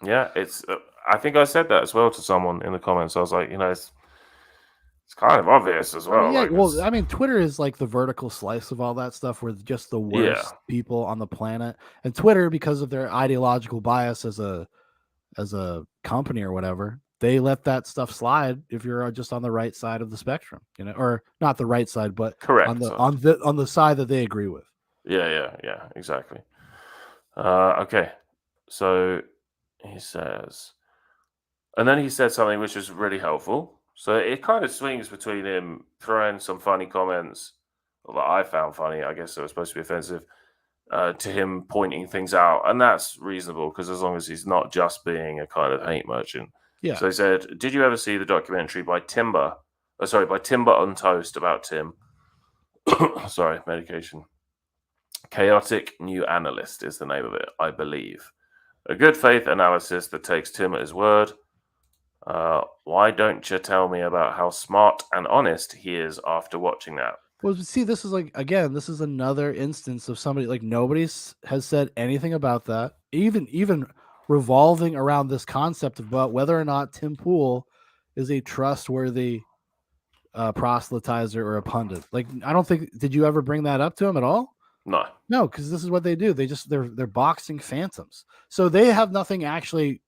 yeah. It's. I think I said that as well to someone in the comments. I was like, it's kind of obvious as I mean, well. yeah. Like, Well, I mean, Twitter is like the vertical slice of all that stuff. We're just the yeah, worst people on the planet, and Twitter, because of their ideological bias as a company or whatever, they let that stuff slide if you're just on the right side of the spectrum, or not the right side, but on correct the side. on the side that they agree with. Yeah, yeah, yeah. Exactly. Okay. So he says, and then he said something which was really helpful. So it kind of swings between him throwing some funny comments that I found funny. I guess they were supposed to be offensive to him pointing things out, and that's reasonable because as long as he's not just being a kind of hate merchant. Yeah. So he said, "Did you ever see the documentary by Timber? Sorry, by Timber on Toast about Tim? Sorry, medication. Chaotic New Analyst is the name of it, I believe. A good faith analysis that takes Tim at his word. Why don't you tell me about how smart and honest he is after watching that?" Well, see, this is like again, this is another instance of somebody like has said anything about that, even revolving around this concept about whether or not Tim Pool is a trustworthy proselytizer or a pundit. Like, I don't think did you ever bring that up to him at all? No. No, because this is what they do. They're boxing phantoms. So they have nothing actually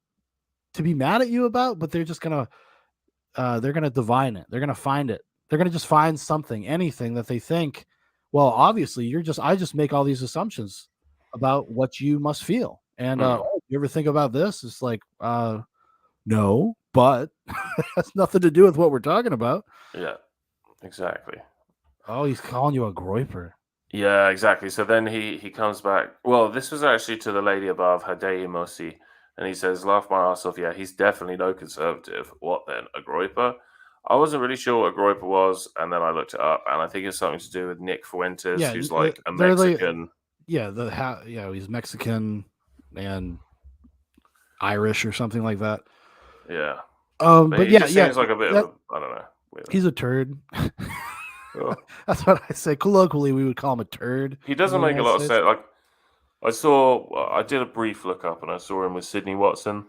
to be mad at you about, but they're gonna divine it. They're gonna find it. They're gonna just find something, anything that they think. Well, obviously, I just make all these assumptions about what you must feel. And Mm, oh, you ever think about this? It's like, no, but it has nothing to do with what we're talking about. yeah, exactly. Oh, he's calling you a groiper. Yeah, exactly. So then he comes back. Well, this was actually to the lady above, Hadei Mosi, and he says, "Laugh my ass off." Yeah, he's definitely no conservative. What then? A groiper? I wasn't really sure what a groiper was, and then I looked it up, and I think it's something to do with Nick Fuentes, Yeah, who's like a they're like, Mexican. he's Mexican and Irish or something like that. Yeah, but But he just yeah, seems like a bit of that a, I don't know. Weirdo. he's a turd. Oh, That's what I say. Colloquially, we would call him a turd he in the doesn't make a United lot of States. sense. Like I did a brief look up, and I saw him with Sydney Watson.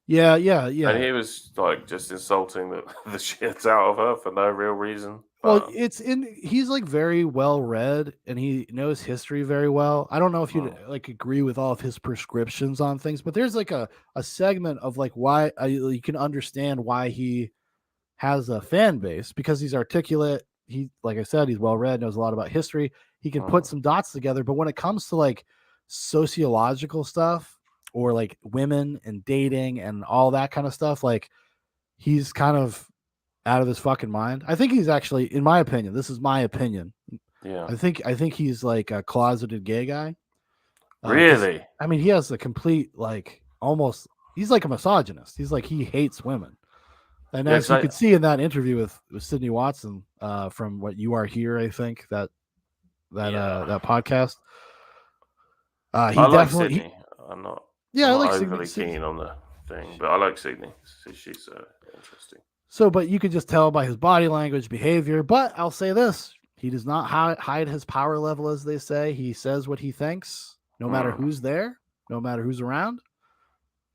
Yeah, yeah, And yeah. he was like just insulting the shit out of her for no real reason. Well, But he's like very well read and he knows history very well. I don't know if you'd mm, like agree with all of his prescriptions on things, but there's like a segment of like why you can understand why he has a fan base because he's articulate. like I said, he's well read, knows a lot about history. He can put Mm. some dots together. But when it comes to like sociological stuff or like women and dating and all that kind of stuff, like he's kind of out of his fucking mind. I think he's actually, in my opinion, this is my opinion. Yeah. I think he's like a closeted gay guy. Because Really? I mean, he has a complete like almost. He's like a misogynist. He's like he hates women. And Yeah, as because you could see in that interview with Sydney Watson, from What You Are Here, I think yeah, that podcast, I he like definitely Sydney. I'm not yeah, I'm I not like Sydney. overly keen on the thing, but I like Sydney. She's interesting. So, but you could just tell by his body language, behavior. But I'll say this: he does not hide his power level, as they say. He says what he thinks, no matter Hmm. who's there, no matter who's around.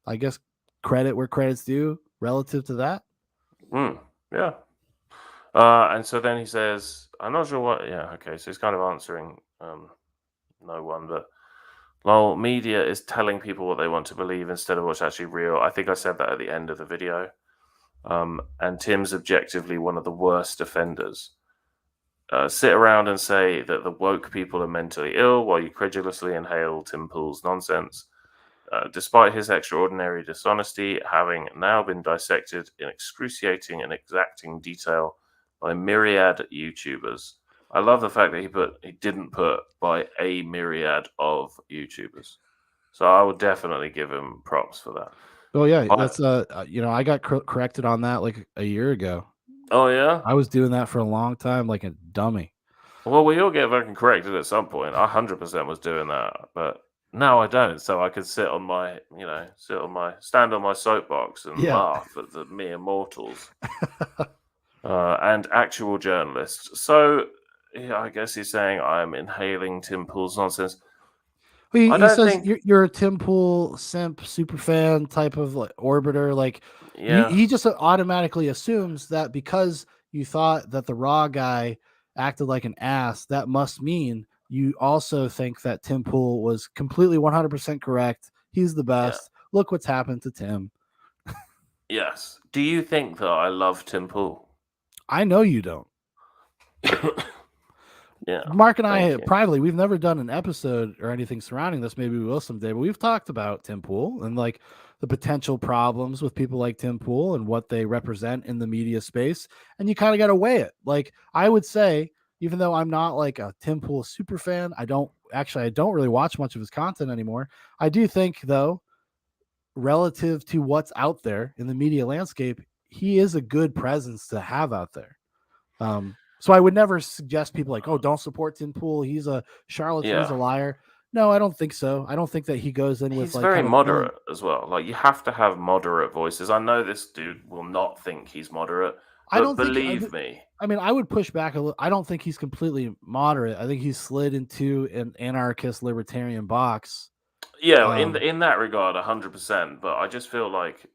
I guess credit where credit's due relative to that. Hmm. Yeah. And so then he says, I'm not sure what. Yeah, okay. So he's kind of answering no one, but well, media is telling people what they want to believe instead of what's actually real. I think I said that at the end of the video. And Tim's objectively one of the worst offenders. Sit around and say that the woke people are mentally ill while you credulously inhale Tim Pool's nonsense. Despite his extraordinary dishonesty having now been dissected in excruciating and exacting detail by myriad YouTubers. I love the fact that he didn't put by a myriad of YouTubers. So I would definitely give him props for that. Oh yeah, I, that's I got corrected on that like a year ago. oh yeah. I was doing that for a long time, like a dummy. Well, we all get fucking corrected at some point. I 100% was doing that, but now I don't. So I could stand on my soapbox and Yeah. laugh at the mere mortals and actual journalists. So yeah, I guess he's saying I'm inhaling Tim Pool's nonsense. I He don't says think. you're a Tim Pool simp super fan type of like orbiter. Like Yeah, he just automatically assumes that because you thought that the Raw guy acted like an ass, that must mean you also think that Tim Pool was completely 100% correct. He's the yeah, best. Look what's happened to Tim. yes. Do you think that I love Tim Pool? I know you don't. Yeah, Mark and thank I you. privately, we've never done an episode or anything surrounding this. Maybe we will someday, but we've talked about Tim Pool and like the potential problems with people like Tim Pool and what they represent in the media space. And you kind of got to weigh it. Like I would say, even though I'm not like a Tim Pool super fan, I don't really watch much of his content anymore. I do think though, relative to what's out there in the media landscape, he is a good presence to have out there. So I would never suggest people like, oh, don't support Tim Pool. He's a charlatan. He's Yeah. a liar. No, I don't think so. I don't think that he goes in with He's like very kind of feeling. moderate as well. Like you have to have moderate voices. I know this dude will not think he's moderate, I but don't think. believe me, I mean, I would push back a little. I don't think he's completely moderate. I think he's slid into an anarchist libertarian box. yeah, Um, in that regard, 100%. But I just feel like,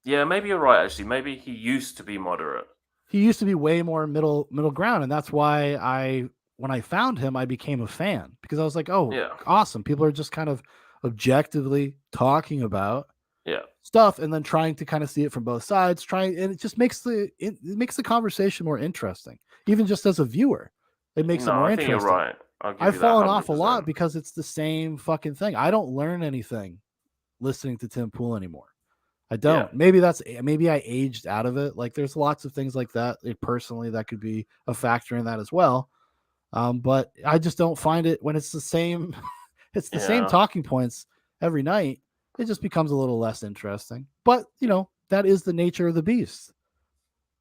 yeah, maybe you're right. Actually, maybe he used to be moderate. he used to be way more middle ground, and that's why when I found him, I became a fan because I was like, oh, Yeah, awesome. People are just kind of objectively talking about yeah. stuff and then trying to kind of see it from both sides, trying, and it just makes it makes the conversation more interesting, even just as a viewer. It makes it No, more I think you're interesting. right. I'll give I've you that fallen off a lot 100%. because it's the same fucking thing. I don't learn anything listening to Tim Pool anymore. I Yeah, don't. Maybe I aged out of it. Like there's lots of things like that personally that could be a factor in that as well. But I just don't find it when it's the same. It's the same yeah, talking points every night. It just becomes a little less interesting. But that is the nature of the beast.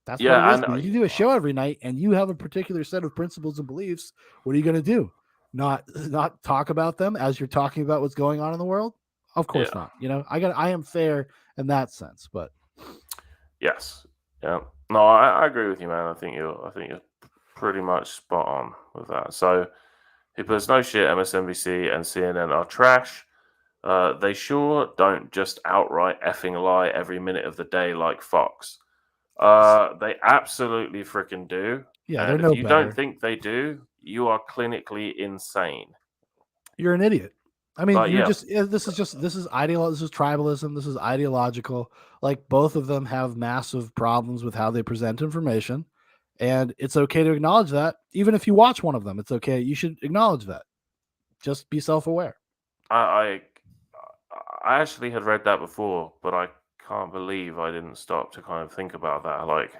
That's what it yeah. is. And If you do a show every night and you have a particular set of principles and beliefs, what are you going to do? Not talk about them as you're talking about what's going on in the world? Of course yeah, not. I am fair in that sense, but yes, yeah. No, I agree with you, man. I think you're pretty much spot on with that. So he puts no shit. MSNBC and CNN are trash. They sure don't just outright effing lie every minute of the day like Fox. They absolutely freaking do. yeah, they're And if no you don't better. think they do, you are clinically insane. You're an idiot. I mean, Like, you're yeah, just this is this is tribalism, this is ideological. Like both of them have massive problems with how they present information. And it's okay to acknowledge that. Even if you watch one of them, it's okay. You should acknowledge that. Just be self-aware. I I actually had read that before, but I can't believe I didn't stop to kind of think about that. Like,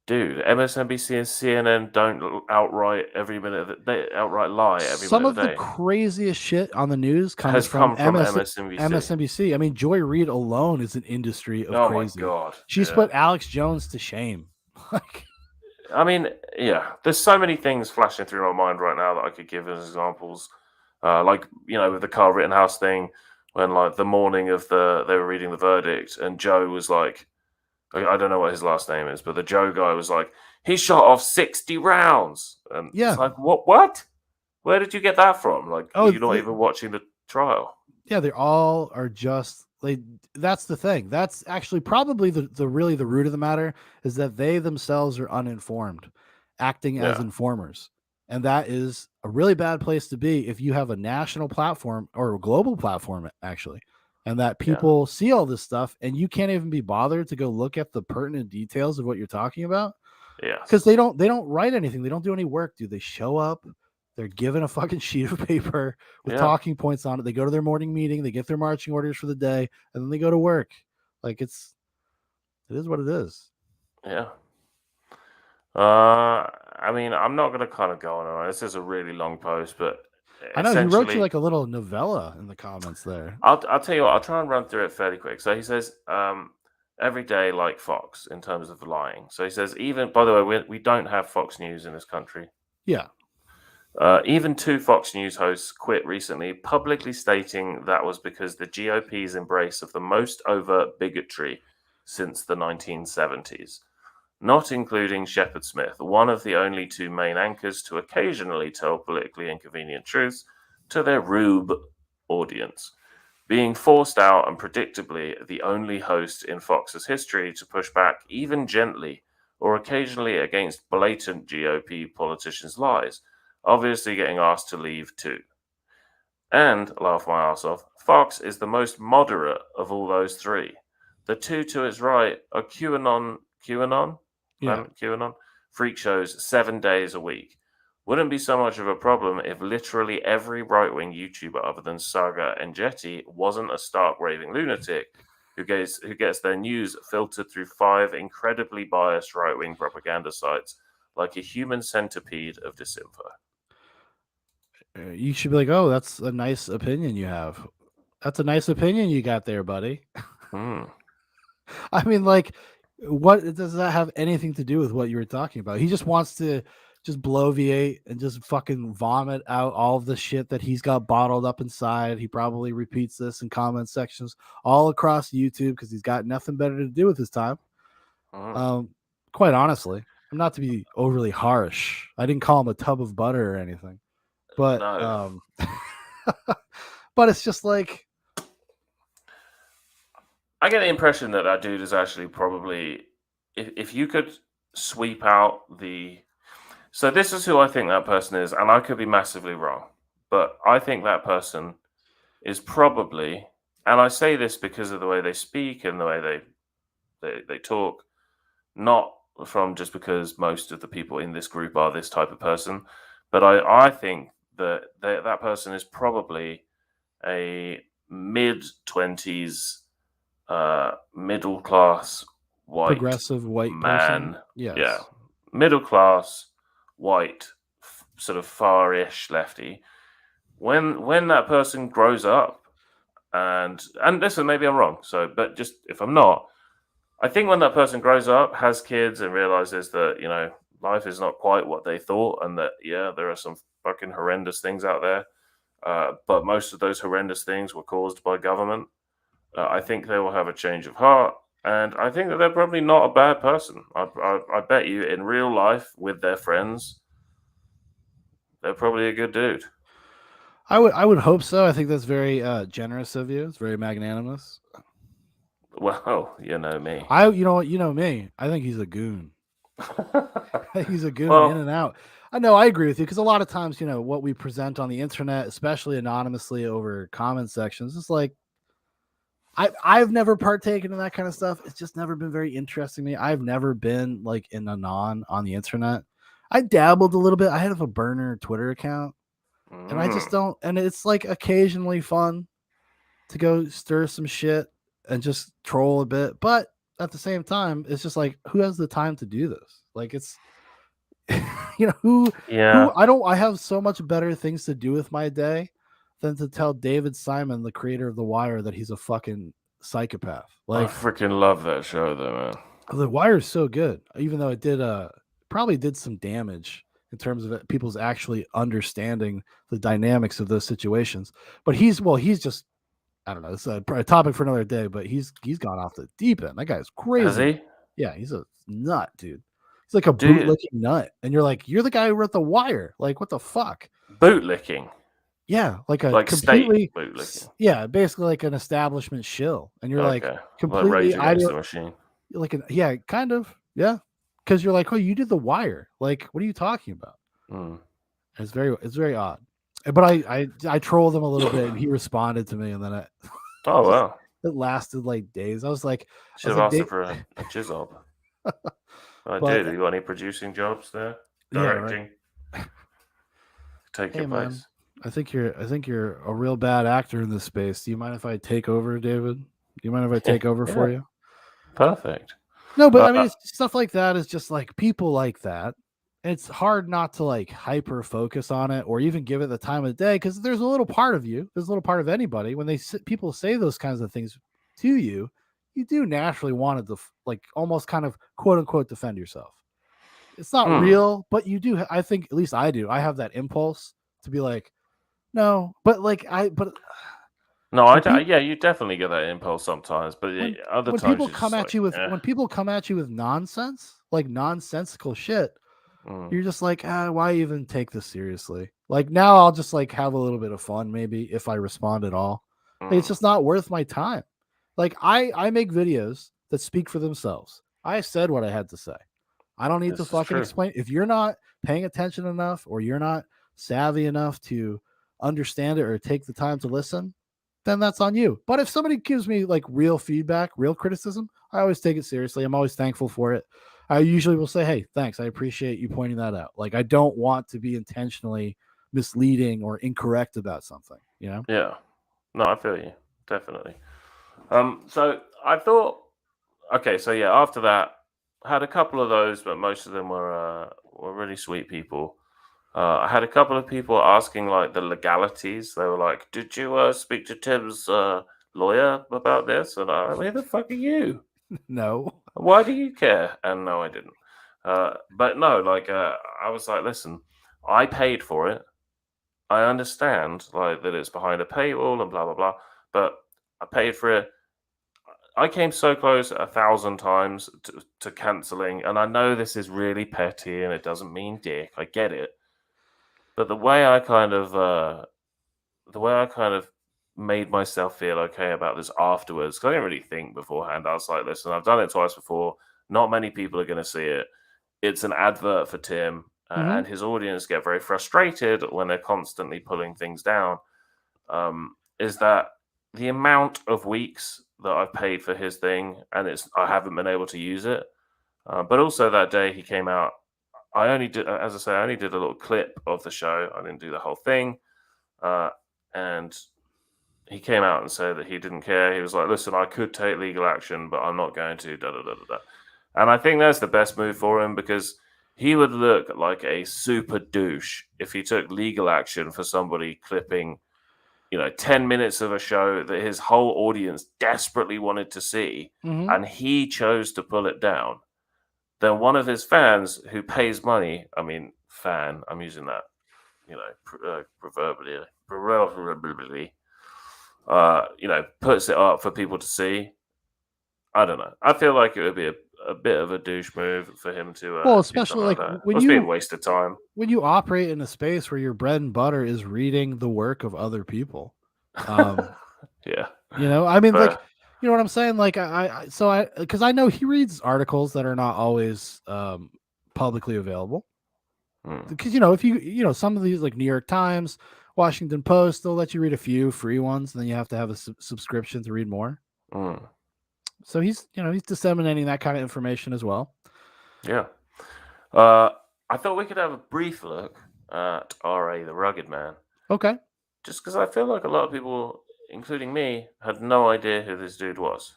dude, MSNBC and CNN don't outright every minute that they outright lie every Some minute of of the the day. craziest shit on the news comes Has from come from MSNBC. MSNBC. I mean, Joy Reid alone is an industry of Oh my crazy. god. She's Yeah. put Alex Jones to shame. Like, I mean, yeah, there's so many things flashing through my mind right now that I could give as examples. Like, with the Carl Rittenhouse thing, when like the morning of they were reading the verdict, and Joe was like, I don't know what his last name is, but the Joe guy was like, he shot off 60 rounds, and it's yeah. like, what? Where did you get that from? Like, were Oh, you not even watching the trial? yeah, they all are just like, that's the thing. That's actually probably the really the root of the matter, is that they themselves are uninformed, acting as Yeah, informers. And that is a really bad place to be if you have a national platform or a global platform actually. And that yeah, people see all this stuff and you can't even be bothered to go look at the pertinent details of what you're talking about, because yes, they don't write anything. They don't do any work, dude. They show up, they're given a fucking sheet of paper with yeah, talking points on it. They go to their morning meeting, they get their marching orders for the day, and then they go to work. Like, it is what it is. yeah. I mean, I'm not gonna kind of go on. This is a really long post, but I know he wrote you essentially, like a little novella in the comments there. I'll tell you what. I'll try and run through it fairly quick. So he says, every day like Fox in terms of lying. So he says, even by the way, we don't have Fox News in this country. Yeah. Even two Fox News hosts quit recently, publicly stating that was because the GOP's embrace of the most overt bigotry since the 1970s, not including Shepard Smith, one of the only two main anchors to occasionally tell politically inconvenient truths to their rube audience, being forced out and predictably the only host in Fox's history to push back even gently or occasionally against blatant GOP politicians' lies, obviously getting asked to leave too. And, laugh my ass off, Fox is the most moderate of all those three. The two to its right are Yeah. Planet QAnon, freak shows 7 days a week. Wouldn't be so much of a problem if literally every right wing YouTuber other than Saga and Jetty wasn't a stark raving lunatic who gets their news filtered through 5 incredibly biased right wing propaganda sites like a human centipede of disinfo. You should be like, oh, that's a nice opinion you have. That's a nice opinion you got there, buddy. Hmm. I mean, like, what does that have anything to do with what you were talking about? He just wants to just bloviate and just fucking vomit out all of the shit that he's got bottled up inside. He probably repeats this in comment sections all across YouTube because he's got nothing better to do with his time. Hmm. Um, quite honestly, I'm not to be overly harsh. I didn't call him a tub of butter or anything, but No. but it's just like, I get the impression that that dude is actually probably, if you could sweep out the. So this is who I think that person is, and I could be massively wrong, but I think that person is probably, and I say this because of the way they speak and the way they talk, not from just because most of the people in this group are this type of person, but I think that that person is probably a mid-20s middle class white progressive white person. man. Yeah, Yes. middle class white, sort of far-ish lefty. When that person grows up, and listen, maybe I'm wrong. So, but just if I'm not, I think when that person grows up, has kids, and realizes that life is not quite what they thought, and that there are some fucking horrendous things out there. But most of those horrendous things were caused by government. I think they will have a change of heart, and I think that they're probably not a bad person. I bet you in real life with their friends, they're probably a good dude. I would hope so. I think that's very generous of you. It's very magnanimous. Well, you know me. You know what, you know me. I think he's a goon. I think he's a goon in Well, and out. I know, I agree with you, because a lot of times, what we present on the internet, especially anonymously over comment sections, it's like, I've never partaken in that kind of stuff. It's just never been very interesting to me. I've never been like in anon on the internet. I dabbled a little bit. I have a burner Twitter account, and I just don't. And it's like occasionally fun to go stir some shit and just troll a bit, but at the same time, it's just like who has the time to do this? Like it's who Yeah. I have so much better things to do with my day than to tell David Simon, the creator of The Wire, that he's a fucking psychopath. I Like freaking love that show, though, man. The Wire is so good, even though it did probably did some damage in terms of people's actually understanding the dynamics of those situations. But he's just I don't know. It's a topic for another day. But he's gone off the deep end. That guy's Has crazy. he? Yeah, he's a nut, dude. He's like a Do you bootlicking nut, and you're like, you're the guy who wrote The Wire. Like, what the fuck? bootlicking? Yeah, like a Like state completely, bootlicking? yeah, basically like an establishment shill, and you're like Okay. Like completely Rage Against the Machine. like yeah, kind of, yeah, because you're like, oh, you did The Wire. Like, what are you talking about? Mm. It's very odd. But I trolled him a little bit, and he responded to me, and then Oh, just wow. it lasted like days. I was Should have asked like, him for a jizzob. I but did. You got any producing jobs there? yeah, right. Directing? Take Hey your man, place. I think you're a real bad actor in this space. Do you mind if I take over, David? Do you mind if I take over for Yeah. you? Perfect. No, but I mean, it's stuff like that is just like people like that. It's hard not to like hyper focus on it or even give it the time of day because there's a little part of you, there's a little part of anybody when people say those kinds of things to you, you do naturally want to like almost kind of quote unquote defend yourself. It's not real, but you do. I think at least I do. I have that impulse to be like, no, but like No, when people yeah, you definitely get that impulse sometimes, but other when times people you're come just at like, you with eh. nonsense, like nonsensical shit, Mm, you're just like, why even take this seriously? Like now I'll just like have a little bit of fun, maybe if I respond at all. Like, it's mm. just not worth my time. Like I make videos that speak for themselves. I said what I had to say. I don't need to This is fucking true. explain. If you're not paying attention enough or you're not savvy enough to understand it or take the time to listen, then that's on you. But if somebody gives me like real feedback, real criticism, I always take it seriously. I'm always thankful for it. I usually will say, hey, thanks. I appreciate you pointing that out. Like, I don't want to be intentionally misleading or incorrect about something, you know? Yeah. No, I feel you. Definitely. So I thought, okay, so yeah, after that, I had a couple of those, but most of them were really sweet people. I had a couple of people asking like the legalities. They were like, "Did you speak to Tim's lawyer about this?" And I, who the fuck are you? No. Why do you care? And no, I didn't. But no, like I was like, listen, I paid for it. I understand like that it's behind a paywall and blah blah blah, but I paid for it. I came so close 1,000 times to canceling, and I know this is really petty and it doesn't mean dick. I get it, but the way I kind of made myself feel okay about this afterwards, because I didn't really think beforehand. I was like, listen, I've done it twice before. Not many people are going to see it. It's an advert for Tim, Mm-hmm. and his audience get very frustrated when they're constantly pulling things down. Is that the amount of weeks that I've paid for his thing, and I haven't been able to use it. But also that day he came out, I only did, as I say, I only did a little clip of the show. I didn't do the whole thing, uh, and he came out and said that he didn't care. He was like, "Listen, I could take legal action, but I'm not going to." Da da da da da. And I think that's the best move for him because he would look like a super douche if he took legal action for somebody clipping, 10 minutes of a show that his whole audience desperately wanted to see, Mm-hmm. and he chose to pull it down. Then one of his fans who pays money, I mean, fan, I'm using that, proverbially, puts it up for people to see. I don't know. I feel like it would be a bit of a douche move for him to Well, do especially something like like that. It must be a waste of time. when you operate in a space where your bread and butter is reading the work of other people. Um, Yeah. I mean, like, Fair. you know what I'm saying? Like, because I know he reads articles that are not always publicly available. Hmm. Because if some of these like New York Times, Washington Post, they'll let you read a few free ones, and then you have to have a subscription to read more. Mm. So he's disseminating that kind of information as well. Yeah. I thought we could have a brief look at R.A. the Rugged Man, Okay. just because I feel like a lot of people, including me, had no idea who this dude was.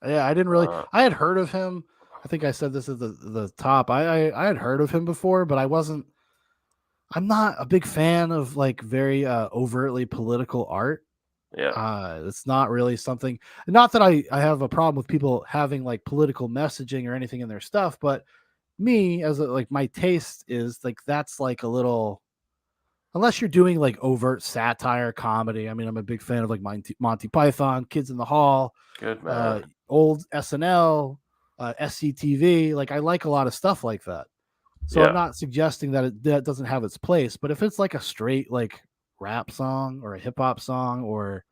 Yeah, I didn't really. Uh, I had heard of him. I think I said this at the top. I had heard of him before, but I wasn't. I'm not a big fan of like very overtly political art. yeah, It's not really something. Not that I have a problem with people having like political messaging or anything in their stuff, but me as like my taste is like that's like a little unless you're doing like overt satire comedy. I mean, I'm a big fan of like Monty Python, Kids in the Hall, good uh, man. old SNL, SCTV. Like I like a lot of stuff like that. So I'm Yeah, not suggesting that that doesn't have its place, but if it's like a straight like rap song or a hip hop song or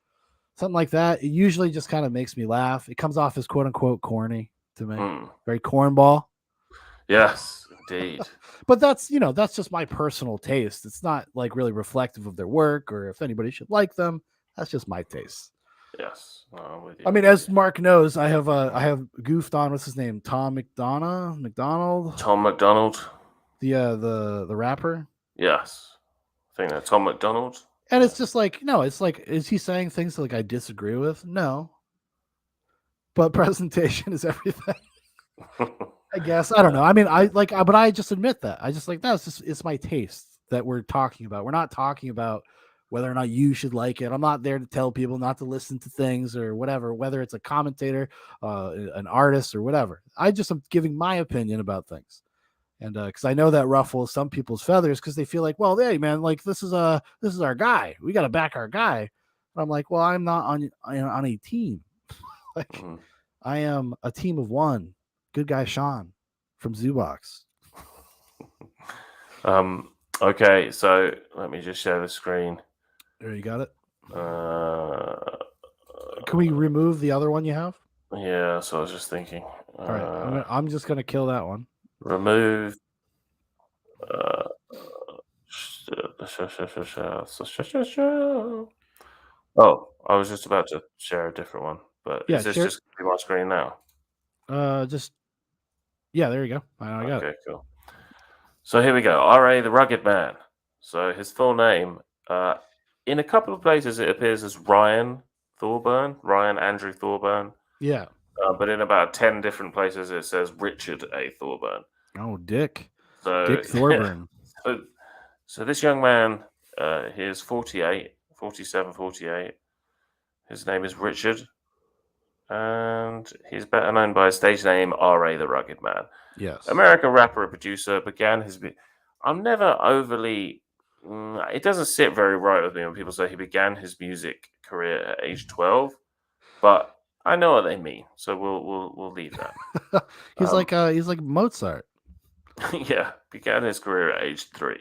something like that, it usually just kind of makes me laugh. It comes off as quote unquote corny to me, mm. very cornball. Yes, indeed. But that's just my personal taste. It's not like really reflective of their work or if anybody should like them. That's just my taste. Yes, no, I'm with you. I I'm mean, with as you. Mark knows, I have goofed on what's his name, Tom McDonald, Tom McDonald. the rapper, Yes, I think that Tom McDonald. and Yeah. it's just like no, it's like is he saying things like I disagree with? No, but presentation is everything. I guess I don't know. I mean, but I just admit that I just like it's my taste that we're talking about. We're not talking about whether or not you should like it. I'm not there to tell people not to listen to things or whatever, whether it's a commentator, an artist, or whatever. I just am giving my opinion about things, and because I know that ruffles some people's feathers because they feel like, well, hey man, like this is our guy. We got to back our guy. And I'm like, well, I'm not on a team. Like Mhm. I am a team of one. Good guy Shaun from Zoobox. um. Okay, so let me just share the screen. There you got it. Uh, Can we remove the other one you have? yeah. So I was just thinking. All right, I'm just gonna kill that one. Remove. Uh, oh, I was just about to share a different one, but Yeah, is this share. just gonna be my screen now? Just yeah, there you go. I got it. Okay, cool. So here we go. R.A. the Rugged Man. So his full name, uh, in a couple of places, it appears as Ryan Thorburn, Ryan Andrew Thorburn. Yeah. But in about 10 different places, it says Richard A. Thorburn. Oh, Dick So, Thorburn. so, so this young man, he is 48, 47, 48. His name is Richard, and he's better known by his stage name R.A. the Rugged Man. Yes. American rapper and producer began his. I'm never overly. It doesn't sit very right with me when people say he began his music career at age 12, but I know what they mean, so we'll leave that. He's like Mozart. Yeah, began his career at age 3.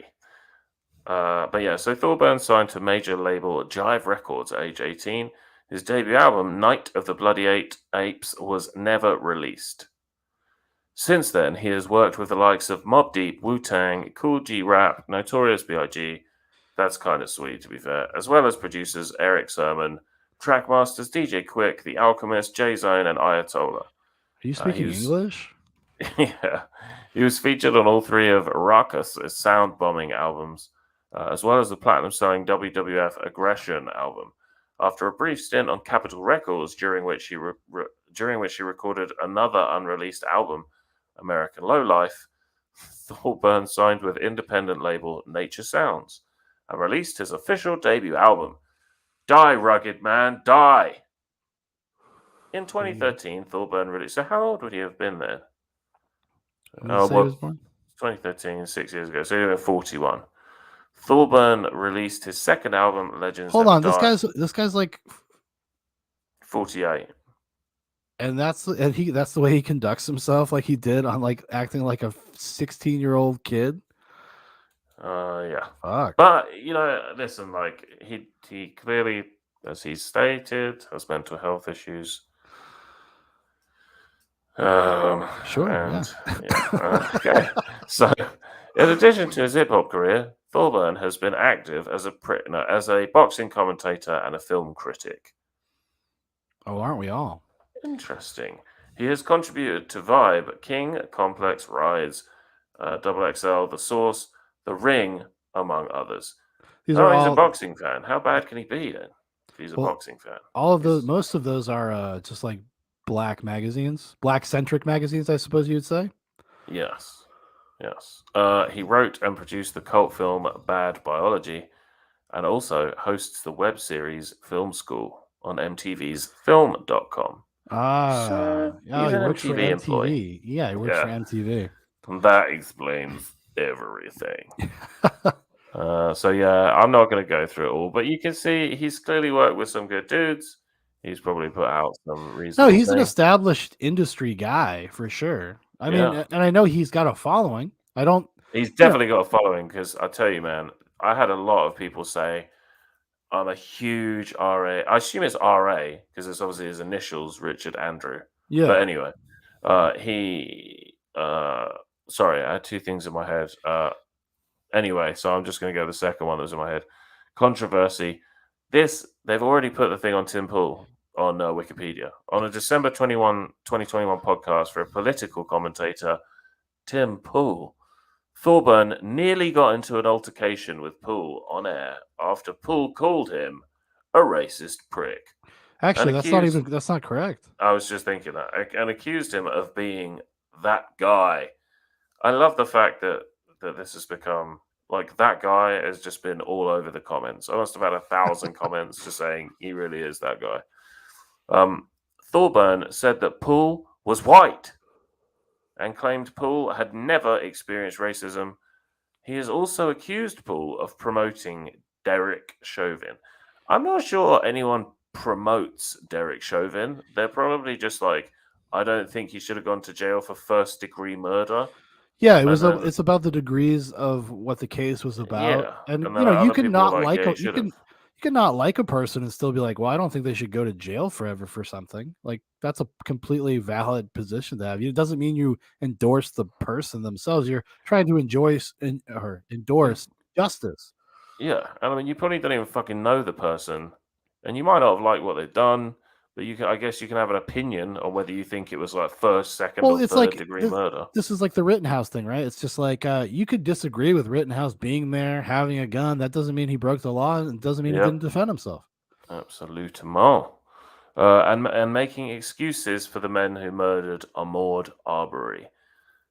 But yeah, so Thorburn signed to major label Jive Records at age 18. His debut album, Night of the Bloody Apes, was never released. Since then, he has worked with the likes of Mobb Deep, Wu-Tang, Cool G Rap, Notorious B.I.G. That's kind of sweet, to be fair. As well as producers Eric Sermon, Trackmasters DJ Quick, The Alchemist, J-Zone, and Ayatollah. Are you speaking English? Yeah, he was featured on all 3 of Ruckus' sound bombing albums, as well as the platinum-selling WWF Aggression album. After a brief stint on Capitol Records, during which he recorded another unreleased album, American Lowlife, Thorburn signed with independent label Nature Sounds and released his official debut album, Die Rugged Man, Die! In 2013, Thorburn released. So how old would he have been then? When did you say he was born? 2013, 6 years ago. So he was 41. Thorburn released his second album, Legends Hold Never on, Die. this guy's like 48. and that's the way he conducts himself like he did on like acting like a 16-year-old kid. Yeah. Fuck. But, listen, like, he clearly, as he stated, has mental health issues. Sure. And, Yeah. okay. So, in addition to his hip hop career, Thorburn has been active as a boxing commentator and a film critic. Oh, aren't we all? Interesting. He has contributed to Vibe, King, Complex, Rise, Double XL, The Source, The Ring, among others. These are Oh, he's a all boxing fan. How bad can he be then? If he's a well, boxing fan, all of those. he's Most of those are just like black magazines, black centric magazines, I suppose you'd say. yes, yes. He wrote and produced the cult film Bad Biology, and also hosts the web series Film School on MTV's Film.com. So Oh, he's he an works for MTV employee. MTV. Yeah, he works for Yeah, MTV. that explains everything. So yeah, I'm not going to go through it all, but you can see he's clearly worked with some good dudes. He's probably put out some No, reasonable he's an things. established industry guy for sure. I mean, Yeah, and I know he's got a following. I don't, he's you know, definitely got a following because I tell you, man, I had a lot of people say I'm a huge RA. I assume it's RA because it's obviously his initials, Richard Andrew. But yeah. anyway, he. Sorry, I had two things in my head. Anyway, so I'm just going to go the second one that was in my head. Controversy. They've already put the thing on Tim Pool on Wikipedia. On a December 2021 podcast for a political commentator, Tim Pool, Thorburn nearly got into an altercation with Poole on air after Poole called him a racist prick and Actually, accused. that's not correct. I was just thinking that and accused him of being that guy. I love the fact that this has become like that guy has just been all over the comments. I must have had 1,000 comments just saying he really is that guy. Thorburn said that Poole was white and claimed Poole had never experienced racism. He has also accused Poole of promoting Derek Chauvin. I'm not sure anyone promotes Derek Chauvin. They're probably just like, I don't think he should have gone to jail for first degree murder. Yeah, And then, it's about the degrees of what the case was about. yeah. And And then you other can people not are like, like yeah, a he should have. you can not like a person and still be like, "Well, I don't think they should go to jail forever for something." Like that's a completely valid position to have. It doesn't mean you endorse the person themselves. You're trying to or endorse justice. Yeah. And I mean, you probably don't even fucking know the person. And you might not have liked what they've done, but I guess you can have an opinion on whether you think it was like first, second, Well, or it's third like degree murder. this is like the Rittenhouse thing, right? It's just like you could disagree with Rittenhouse being there, having a gun. That doesn't mean he broke the law, and it doesn't mean he didn't Yep. defend himself. Absolutement. And making excuses for the men who murdered Ahmaud Arbery,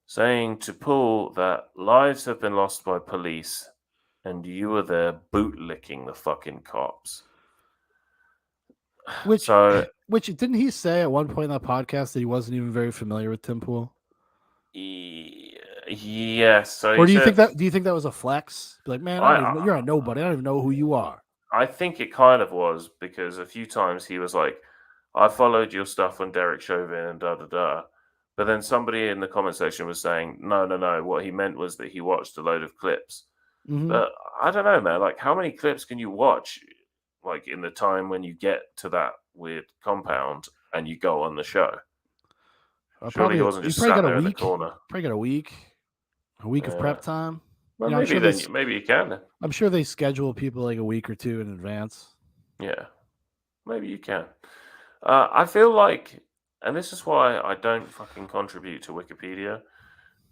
saying to Paul that lives have been lost by police and you were there bootlicking the fucking cops. Which, So, which didn't he say at one point in that podcast that he wasn't even very familiar with Tim Pool? yes. So Or he said, do you think that was a flex? Be like, man, I, you're a nobody. I don't even know who you are. I think it kind of was because a few times he was like, I followed your stuff on Derek Chauvin and da da da. But then somebody in the comment section was saying, no, no, no. What he meant was that he watched a load of clips. Hmm. But I don't know, man. Like, how many clips can you watch, like, in the time when you get to that weird compound and you go on the show? Surely he wasn't You just probably sat got a there in the week. corner. Probably got a week of Yeah. prep time. Well, I'm maybe sure then, maybe you can. Then. I'm sure they schedule people like a week or two in advance. Yeah, maybe you can. I feel like, and this is why I don't fucking contribute to Wikipedia.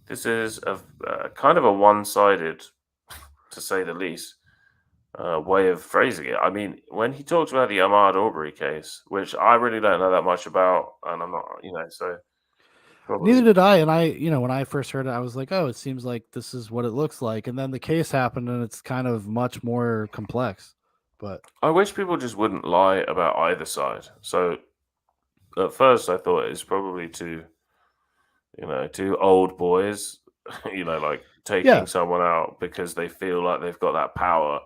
This is a kind of a one-sided, to say the least, way of phrasing it. I mean, when he talks about the Ahmad Aubrey case, which I really don't know that much about, and I'm not, so Neither probably. did I. And when I first heard it, I was like, oh, it seems like this is what it looks like. And then the case happened and it's kind of much more complex. But I wish people just wouldn't lie about either side. So at first, I thought it's probably two old boys, like taking yeah, someone out because they feel like they've got that power,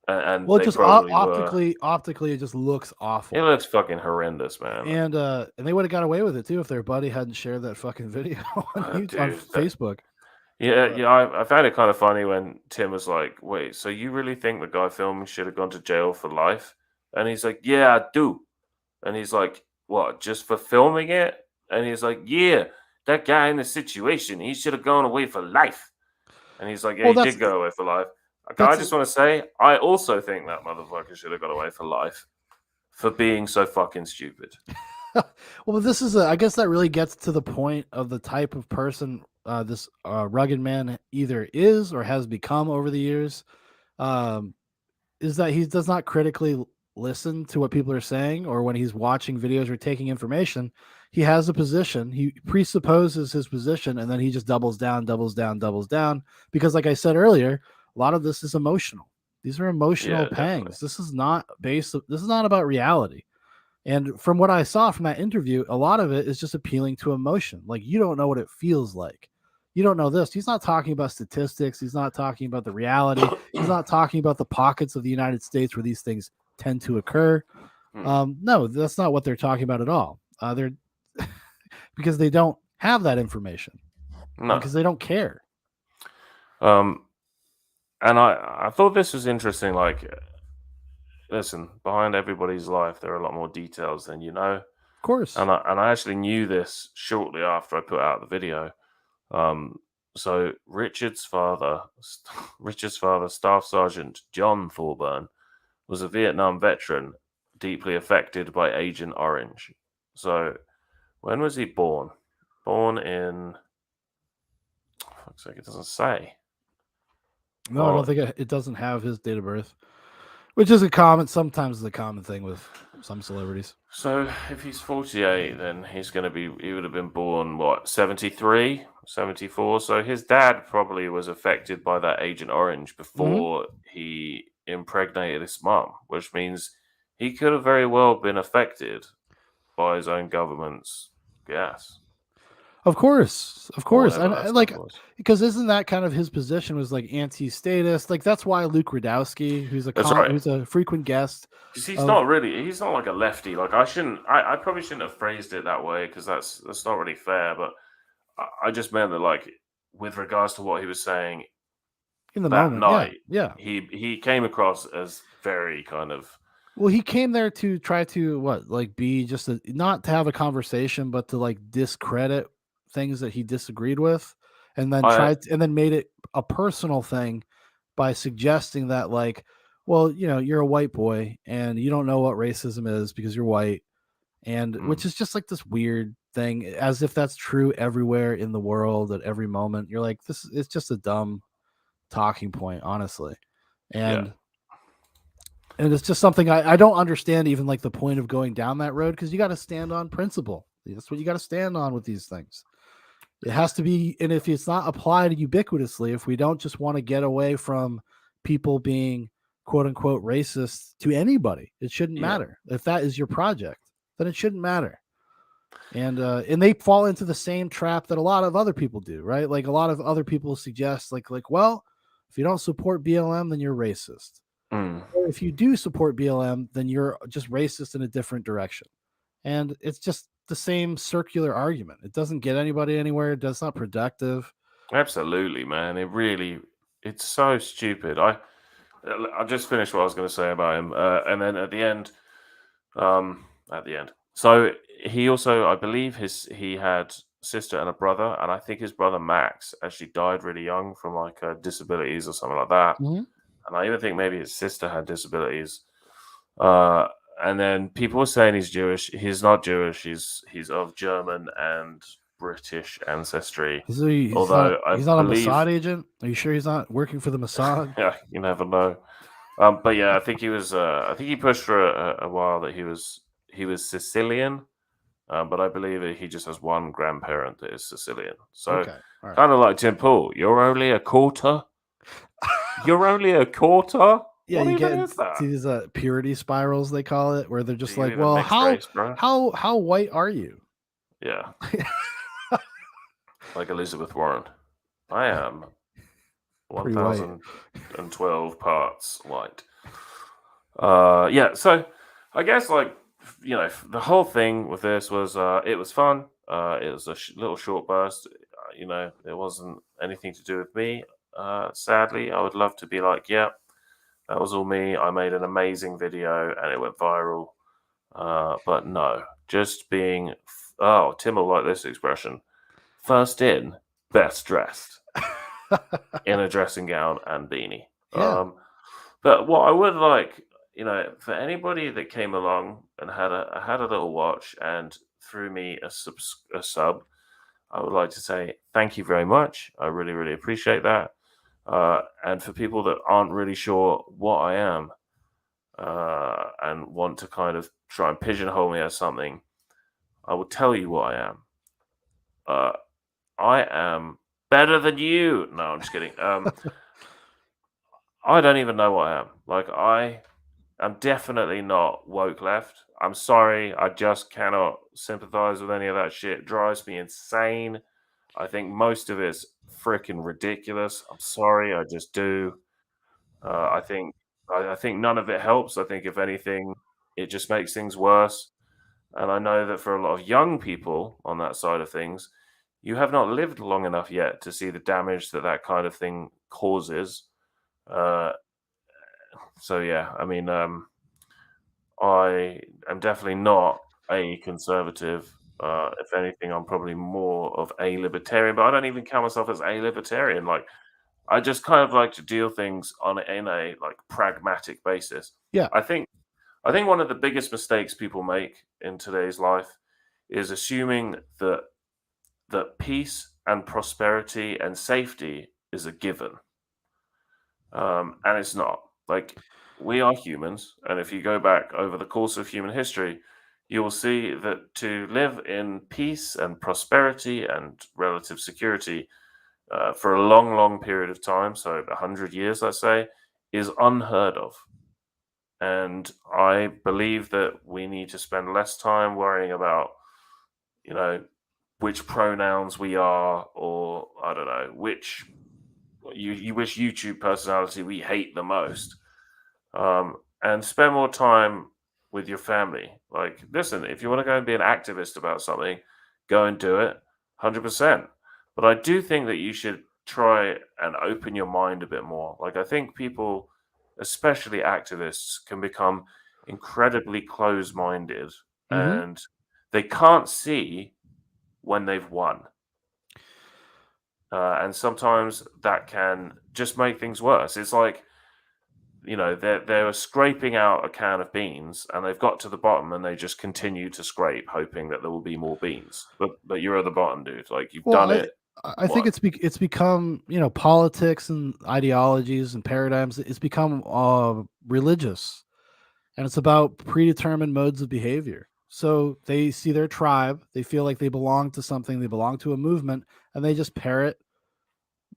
and well, it they just probably were. optically, it just looks It awful. looks fucking horrendous, man. And they would have got away with it too if their buddy hadn't shared that fucking video on on Dude, Facebook. yeah, But yeah. I found it kind of funny when Tim was like, "Wait, so you really think the guy filming should have gone to jail for life?" And he's like, "Yeah, I do." And he's like, "What? Just for filming it?" And he's like, "Yeah, that guy in the situation, he should have gone away for life." And he's like, "Yeah, well, he did go away for life." Like, I that's just want to say, I also think that motherfucker should have got away for life. for being so fucking stupid. Well, this is I guess that really gets to the point of the type of person this rugged man either is or has become over the years. Um, is that he does not critically listen to what people are saying, or when he's watching videos or taking information, he has a position, he presupposes his position, and then he just doubles down, doubles down, doubles down. Because, like I said earlier, a lot of this is emotional. These are emotional Yeah, definitely. pangs. This is not about reality. And from what I saw from that interview, a lot of it is just appealing to emotion. Like, you don't know what it feels like. You don't know this. He's not talking about statistics. He's not talking about the reality. He's not talking about the pockets of the United States where these things tend to occur. Hmm. No, that's not what they're talking about at all. They're because they don't have that information and No. because they don't care. Um, and I thought this was interesting. Like, listen, behind everybody's life, there are a lot more details than you know. Of course. And I actually knew this shortly after I put out the video. Um, so Richard's father, Staff Sergeant John Thorburn, was a Vietnam veteran, deeply affected by Agent Orange. So when was he born? Born in, fuck's sake, it doesn't say. No, I don't Well, think it doesn't have his date of birth, which is sometimes is a common thing with some celebrities. so if he's 48, then he would have been born, what, 73, 74? So his dad probably was affected by that Agent Orange Mhm. before he impregnated his mum, which means he could have very well been affected by his own government's gas Of or course, whatever and that stuff like was. because isn't that kind of his position was like anti-status? Like that's why Luke Radowski, That's right. who's a frequent guest Because of he's not like a lefty. Like I probably shouldn't have phrased it that way because that's not really fair. But I just meant that, like, with regards to what he was saying in the that moment. Yeah, night, yeah. he came across as very kind of Well, he came there to try to what, like, be just not to have a conversation, but to like discredit things that he disagreed with, and then I and then made it a personal thing by suggesting that, like, well, you're a white boy and you don't know what racism is because you're white, and mm, which is just like this weird thing, as if that's true everywhere in the world at every moment. You're like, it's just a dumb talking point, honestly, yeah, and it's just something I don't understand, even like the point of going down that road, because you got to stand on principle. That's what you got to stand on with these things. It has to be, and if it's not applied ubiquitously, if we don't just want to get away from people being quote unquote racist to anybody, it shouldn't yeah, matter. If that is your project, then it shouldn't matter. And they fall into the same trap that a lot of other people do, right? Like a lot of other people suggest, well, if you don't support BLM, then you're racist. mm, Or if you do support BLM, then you're just racist in a different direction. And it's just the same circular argument. It doesn't get anybody anywhere. It's not productive. absolutely, man. It's so stupid. I just finished what I was going to say about him, and then at the end. So he also, I believe, he had sister and a brother, and I think his brother Max actually died really young from like disabilities or something like that. Mhm. And I even think maybe his sister had disabilities. Uh, and then people were saying he's Jewish. He's not Jewish. He's of German and British ancestry. Although I He's not a believe, Mossad agent. Are you sure he's not working for the Mossad? yeah, you never know. But yeah, I think he was. I think he pushed for a while that he was Sicilian. But I believe he just has one grandparent that is Sicilian. So Okay, all right. kind of like Tim Pool. You're only a quarter. You're only a quarter. Yeah, What you even get is into that? these purity spirals, they call it, where they're Do just you like, even well, mix race, bro? how white are you? Yeah, like Elizabeth Warren. I am Pretty white. 1012 parts white. Yeah, so I guess, like, the whole thing with this was it was fun. It was a little short burst. It wasn't anything to do with me. Sadly, I would love to be like, yeah, that was all me. I made an amazing video and it went viral. But no, just being. Oh, Tim will like this expression. First in, best dressed in a dressing gown and beanie. Yeah. But what I would like for anybody that came along and had a little watch and threw me a sub, I would like to say thank you very much. I really, really appreciate that. And for people that aren't really sure what I am and want to kind of try and pigeonhole me as something, I will tell you what I am. Uh, I am better than you. No, I'm just kidding. I don't even know what I am. Like, I'm definitely not woke left. I'm sorry. I just cannot sympathize with any of that shit. It drives me insane. I think most of it's freaking ridiculous. I'm sorry. I just do. I think I think none of it helps. I think if anything, it just makes things worse. And I know that for a lot of young people on that side of things, you have not lived long enough yet to see the damage that that kind of thing causes. Uh, so yeah, I mean, I am definitely not a conservative. If anything, I'm probably more of a libertarian, but I don't even count myself as a libertarian. Like, I just kind of like to deal things in a like pragmatic basis. Yeah. I think I think one of the biggest mistakes people make in today's life is assuming that peace and prosperity and safety is a given, and it's not. Like, we are humans, and if you go back over the course of human history, you will see that to live in peace and prosperity and relative security for a long, long period of time, so 100 years, let's say, is unheard of. And I believe that we need to spend less time worrying about, you know, which pronouns we are, or I don't know, which YouTube personality we hate the most, and spend more time with your family. Like, listen, if you want to go and be an activist about something, go and do it, 100%. But I do think that you should try and open your mind a bit more. Like, I think people, especially activists, can become incredibly close-minded, Hmm. and they can't see when they've won. And sometimes that can just make things worse. It's like, they're scraping out a can of beans and they've got to the bottom and they just continue to scrape, hoping that there will be more beans. But you're at the bottom, dude. Like, you've Well, done it I think once. it's become, politics and ideologies and paradigms. It's become religious, and it's about predetermined modes of behavior. So they see their tribe, they feel like they belong to something, they belong to a movement, and they just parrot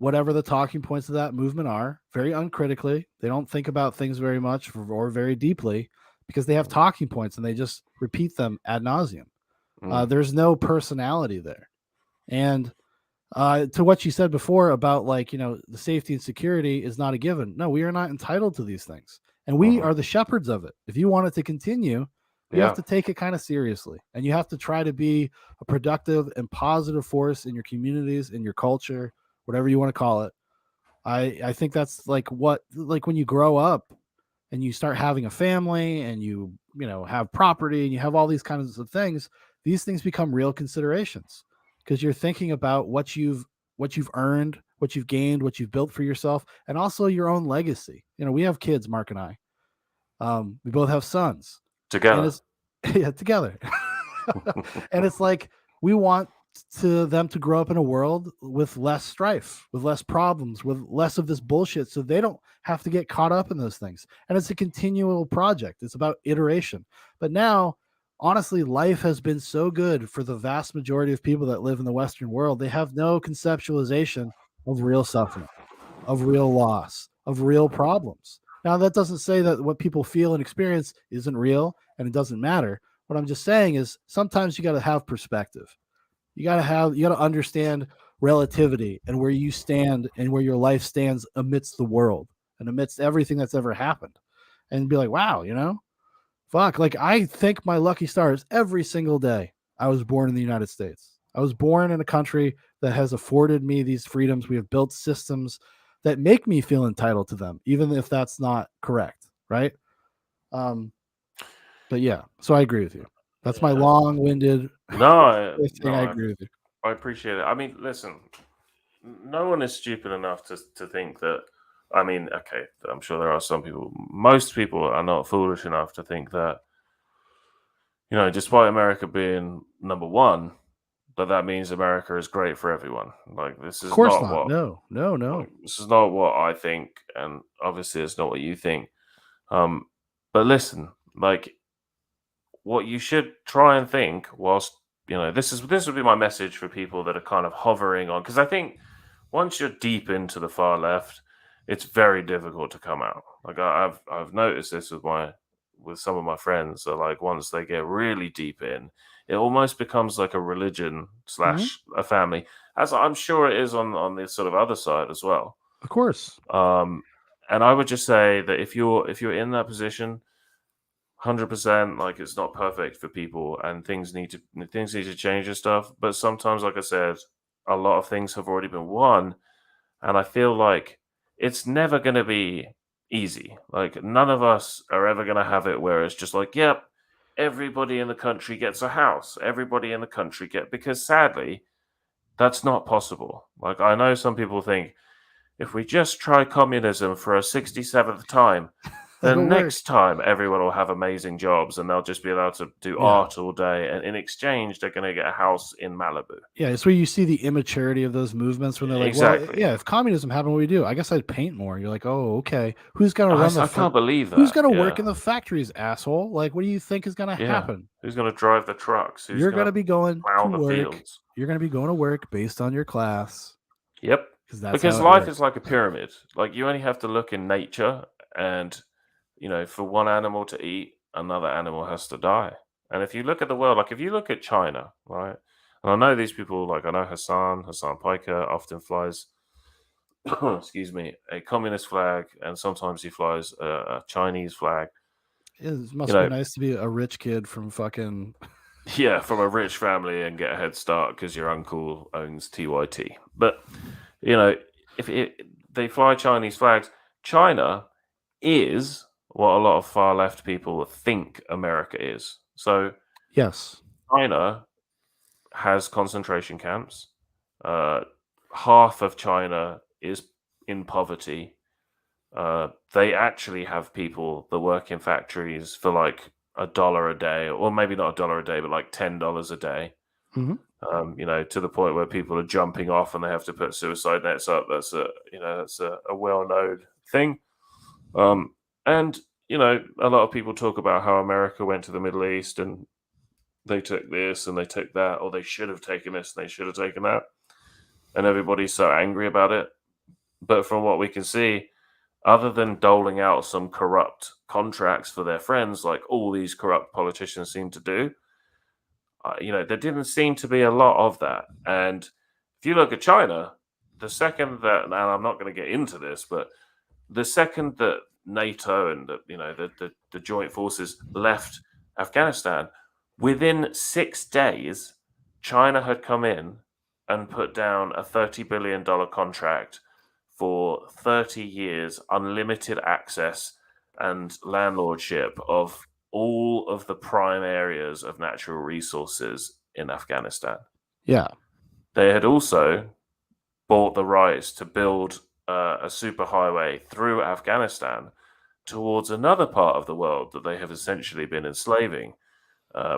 whatever the talking points of that movement are very uncritically. They don't think about things very much or very deeply because they have talking points and they just repeat them ad nauseum. Mm, There's no personality there. And to what you said before about, like, the safety and security is not a given. No, we are not entitled to these things, and we mhm. are the shepherds of it. If you want it to continue, you have Yeah, to take it kind of seriously, and you have to try to be a productive and positive force in your communities, in your culture, whatever you want to call it. I think that's like when you grow up and you start having a family and you have property and you have all these kinds of things. These things become real considerations because you're thinking about what you've earned, what you've gained, what you've built for yourself, and also your own legacy. We have kids, Mark and I. We both have sons, and together. it's yeah, together. And it's like we want to them to grow up in a world with less strife, with less problems, with less of this bullshit, so they don't have to get caught up in those things. And it's a continual project. It's about iteration. But now, honestly, life has been so good for the vast majority of people that live in the Western world. They have no conceptualization of real suffering, of real loss, of real problems. Now, that doesn't say that what people feel and experience isn't real and it doesn't matter. What I'm just saying is sometimes you got to have perspective. You got to understand relativity and where you stand and where your life stands amidst the world and amidst everything that's ever happened, and be like, wow, fuck. Like, I thank my lucky stars every single day I was born in the United States. I was born in a country that has afforded me these freedoms. We have built systems that make me feel entitled to them, even if that's not correct, right? Um, but yeah, so I agree with you. That's my Yeah. long-winded No, thing. no, I agree with you. I appreciate it. I mean, listen, no one is stupid enough to think that I mean, okay, I'm sure there are some people. Most people are not foolish enough to think that, despite America being number one, that means America is great for everyone. Like this Of is course not not. what No, no, like no. this is not what I think, and obviously it's not what you think. Um, but listen, like what you should try and think whilst this would be my message for people that are kind of hovering on, because I think once you're deep into the far left, it's very difficult to come out. Like I've noticed this with some of my friends. So like once they get really deep in, it almost becomes like a religion Mhm. slash a family, as I'm sure it is on the sort of other side as well. Of course. Um, and I would just say that if you're in that position, 100%, like it's not perfect for people, and things need to change and stuff. But sometimes, like I said, a lot of things have already been won, and I feel like it's never going to be easy. Like none of us are ever going to have it where it's just like, yep, everybody in the country gets a house, everybody in the country because sadly, that's not possible. Like I know some people think if we just try communism for a 67th time, That'll then work. next time everyone will have amazing jobs and they'll just be allowed to do Yeah. art all day. And in exchange, they're going to get a house in Malibu. Yeah, it's where you see the immaturity of those movements when they're like, "Well, Exactly. yeah, if communism happened, what do we do? I guess I'd paint more." You're like, "Oh, okay. I can't believe Who's that. gonna work Yeah. in the factories, asshole? Like, what do you think is gonna Yeah. happen? Who's going to drive the trucks? Who's You're going gonna to be going plow to the work. fields? You're gonna be going to work based on your class Yep. because that's how Because it life works." is like a pyramid. Like you only have to look in nature, and for one animal to eat, another animal has to die. And if you look at the world, like if you look at China, right? And I know these people, like I know Hassan Piker often flies, excuse me, a communist flag, and sometimes he flies a Chinese flag. It You must be know, nice to be a rich kid from fucking yeah, from a rich family and get a head start because your uncle owns TYT. But you know, if they fly Chinese flags, China is what a lot of far left people think America is. So Yes. China has concentration camps. Uh, Half of China is in poverty. They actually have people that work in factories for like $1 a day, or maybe not $1 a day, but like $10 a day. Mhm. To the point where people are jumping off and they have to put suicide nets up. That's a well-known thing. And a lot of people talk about how America went to the Middle East and they took this and they took that, or they should have taken this and they should have taken that, and everybody's so angry about it. But from what we can see, other than doling out some corrupt contracts for their friends, like all these corrupt politicians seem to do, there didn't seem to be a lot of that. And if you look at China, the second that, and I'm not going to get into this, but the second that NATO and the joint forces left Afghanistan, within 6 days, China had come in and put down a $30 billion contract for 30 years, unlimited access and landlordship of all of the prime areas of natural resources in Afghanistan. Yeah. They had also bought the rights to build a superhighway through Afghanistan towards another part of the world that they have essentially been enslaving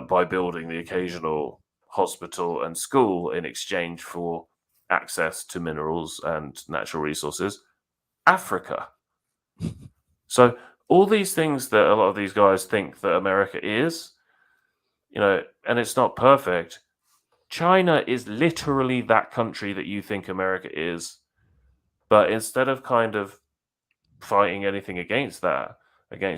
by building the occasional hospital and school in exchange for access to minerals and natural resources. Africa. So all these things that a lot of these guys think that America is, and it's not perfect. China is literally that country that you think America is, but instead of kind of fighting anything against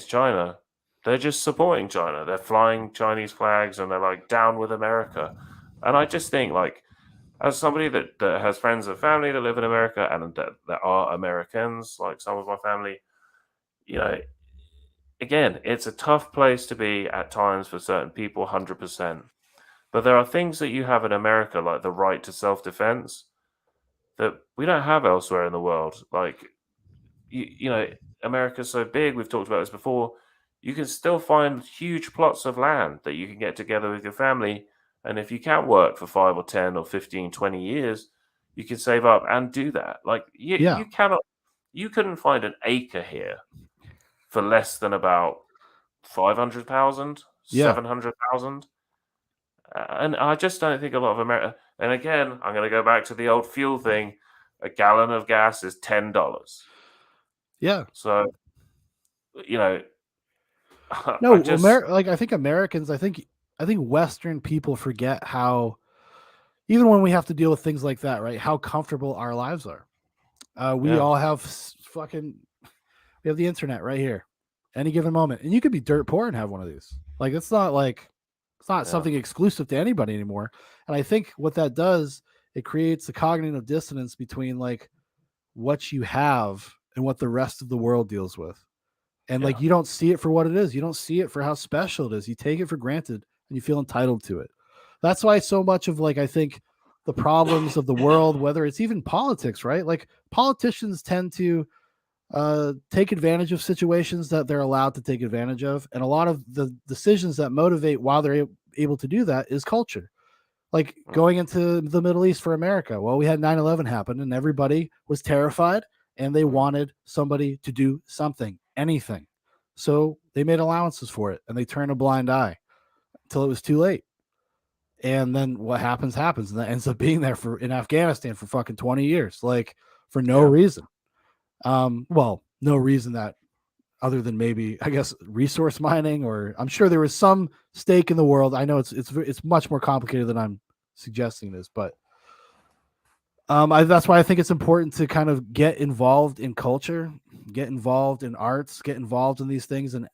China, they're just supporting China. They're flying Chinese flags and they're like down with America. And I just think like as somebody that has friends and family that live in America and that are Americans, like some of my family, you know, again, it's a tough place to be at times for certain people, 100%. But there are things that you have in America, like the right to self defense, that we don't have elsewhere in the world. Like, America's so big, we've talked about this before, you can still find huge plots of land that you can get together with your family. And if you can't work for 5 or 10 or 15, 20 years, you can save up and do that. Like, you, Yeah. you cannot. You couldn't find an acre here for less than about 500,000, Yeah. 700,000. And I just don't think a lot of America. And again, I'm going to go back to the old fuel thing. A gallon of gas is $10. Yeah. So, you know, I No, just, like I think Americans, I think Western people forget how, even when we have to deal with things like that, right? How comfortable our lives are. We yeah, all have fucking, we have the internet right here, any given moment, and you could be dirt poor and have one of these. Like it's not yeah, something exclusive to anybody anymore. And I think what that does, it creates a cognitive dissonance between like what you have and what the rest of the world deals with. And yeah, like you don't see it for what it is. You don't see it for how special it is. You take it for granted and you feel entitled to it. That's why so much of like I think the problems of the world, whether it's even politics, right? Like politicians tend to take advantage of situations that they're allowed to take advantage of, and a lot of the decisions that motivate while they're able to do that is culture. Like mm, going into the Middle East for America. Well, we had 9/11 happen and everybody was terrified and they mm, wanted somebody to do something, anything. So they made allowances for it and they turned a blind eye until it was too late. And then what happens, and that ends up being there for in Afghanistan for fucking 20 years, like for no yeah, reason. Well, no reason that other than maybe I guess resource mining, or I'm sure there was some stake in the world. I know it's much more complicated than I'm suggesting it is, but that's why I think it's important to kind of get involved in culture, get involved in arts, get involved in these things, and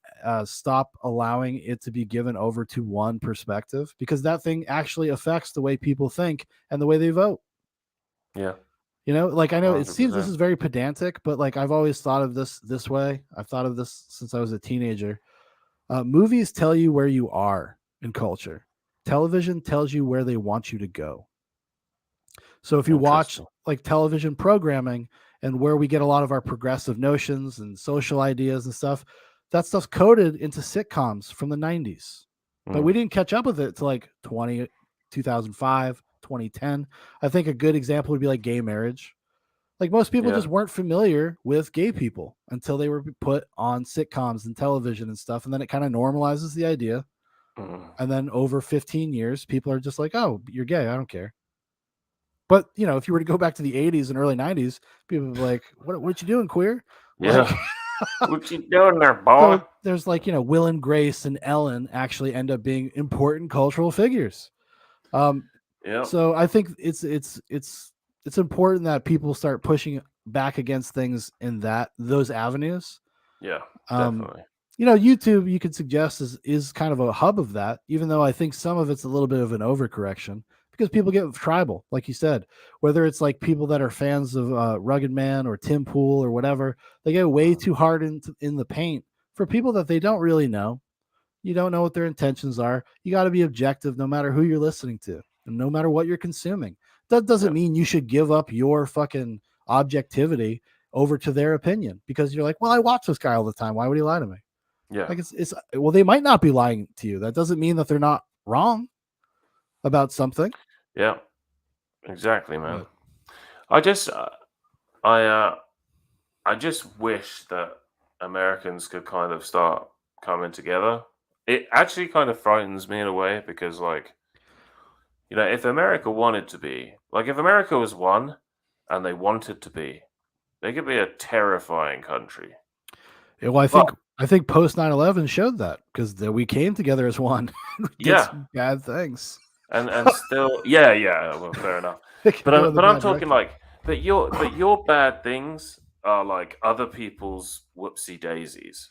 stop allowing it to be given over to one perspective, because that thing actually affects the way people think and the way they vote. yeah, You know, like I know it seems this 100%. is very pedantic, but like I've always thought of this way. I've thought of this since I was a teenager. Movies tell you where you are in culture. Television tells you where they want you to go. So if you watch Interesting. like television programming and where we get a lot of our progressive notions and social ideas and stuff, that stuff's coded into sitcoms from the 90s. But Mm, we didn't catch up with it to like 2005, 2010. I think a good example would be like gay marriage. Like most people yeah, just weren't familiar with gay people until they were put on sitcoms and television and stuff. And then it kind of normalizes the idea. mm, And then over 15 years, people are just like, oh, you're gay. I don't care. But you know, if you were to go back to the 80s and early 90s, people would be like, what you doing, queer? Like yeah. What you doing there, boy? so there's like, you know, Will and Grace and Ellen actually end up being important cultural figures. Um, Yeah, so I think it's important that people start pushing back against things in that those avenues. yeah, Um, definitely. you know, YouTube you could suggest is kind of a hub of that, even though I think some of it's a little bit of an overcorrection because people get tribal, like you said. Whether it's like people that are fans of Rugged Man or Tim Pool or whatever, they get way Mm, too hard in the paint for people that they don't really know. You don't know what their intentions are. You got to be objective no matter who you're listening to and no matter what you're consuming. That doesn't yeah, mean you should give up your fucking objectivity over to their opinion because you're like, well, I watch this guy all the time. Why would he lie to me? yeah, Like it's well, they might not be lying to you. That doesn't mean that they're not wrong about something. yeah. Exactly, man. But I just, I, uh, I just wish that Americans could kind of start coming together. It actually kind of frightens me in a way because, like, if America wanted to be, like, if America was one and they wanted to be, they could be a terrifying country. well, But I think post 9/11 showed that because we came together as one. We did yeah, some bad things. and still, yeah, yeah. Well, fair enough. It could But go in the I'm bad talking direction. like, but your bad things are like other people's whoopsie daisies.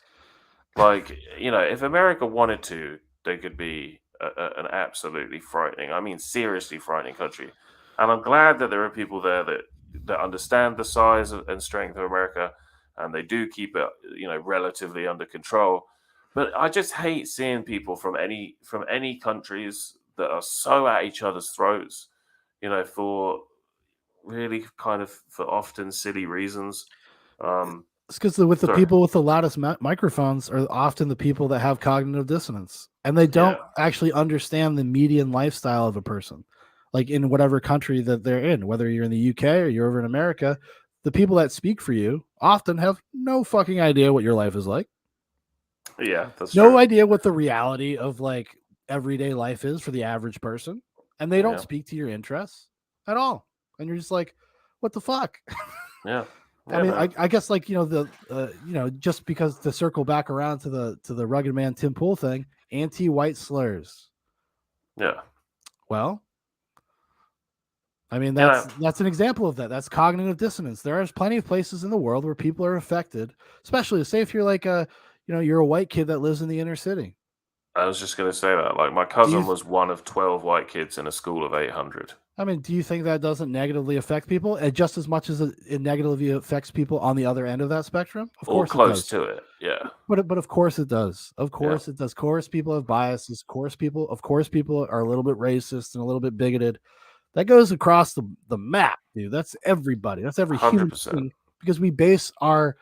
Like, if America wanted to, they could be an absolutely frightening, I mean, seriously frightening country. And I'm glad that there are people there that understand the size and strength of America, and they do keep it, relatively under control. But I just hate seeing people from any countries that are so at each other's throats, for really kind of for often silly reasons. Um, It's because with the sorry, people with the loudest microphones are often the people that have cognitive dissonance, and they don't yeah, actually understand the median lifestyle of a person. Like in whatever country that they're in, whether you're in the UK or you're over in America, the people that speak for you often have no fucking idea what your life is like. Yeah, that's No true. idea what the reality of like everyday life is for the average person, and they don't Yeah, speak to your interests at all. And you're just like, what the fuck? yeah, I yeah, mean, man. I guess like just because to circle back around to the rugged man Tim Pool thing, anti-white slurs. Yeah, Well, I mean you know, that's an example of that. That's cognitive dissonance. There are plenty of places in the world where people are affected, especially say if you're like you're a white kid that lives in the inner city. I was just gonna say that. Like, my Do you cousin was one of 12 white kids in a school of 800, I mean, do you think that doesn't negatively affect people just as much as it negatively affects people on the other end of that spectrum? Of or course it close does. to it. Yeah, But of course it does. Of yeah, course it does. Of course people have biases. Of course people are a little bit racist and a little bit bigoted. That goes across the map, dude. That's everybody. That's every human 100%. being because we base our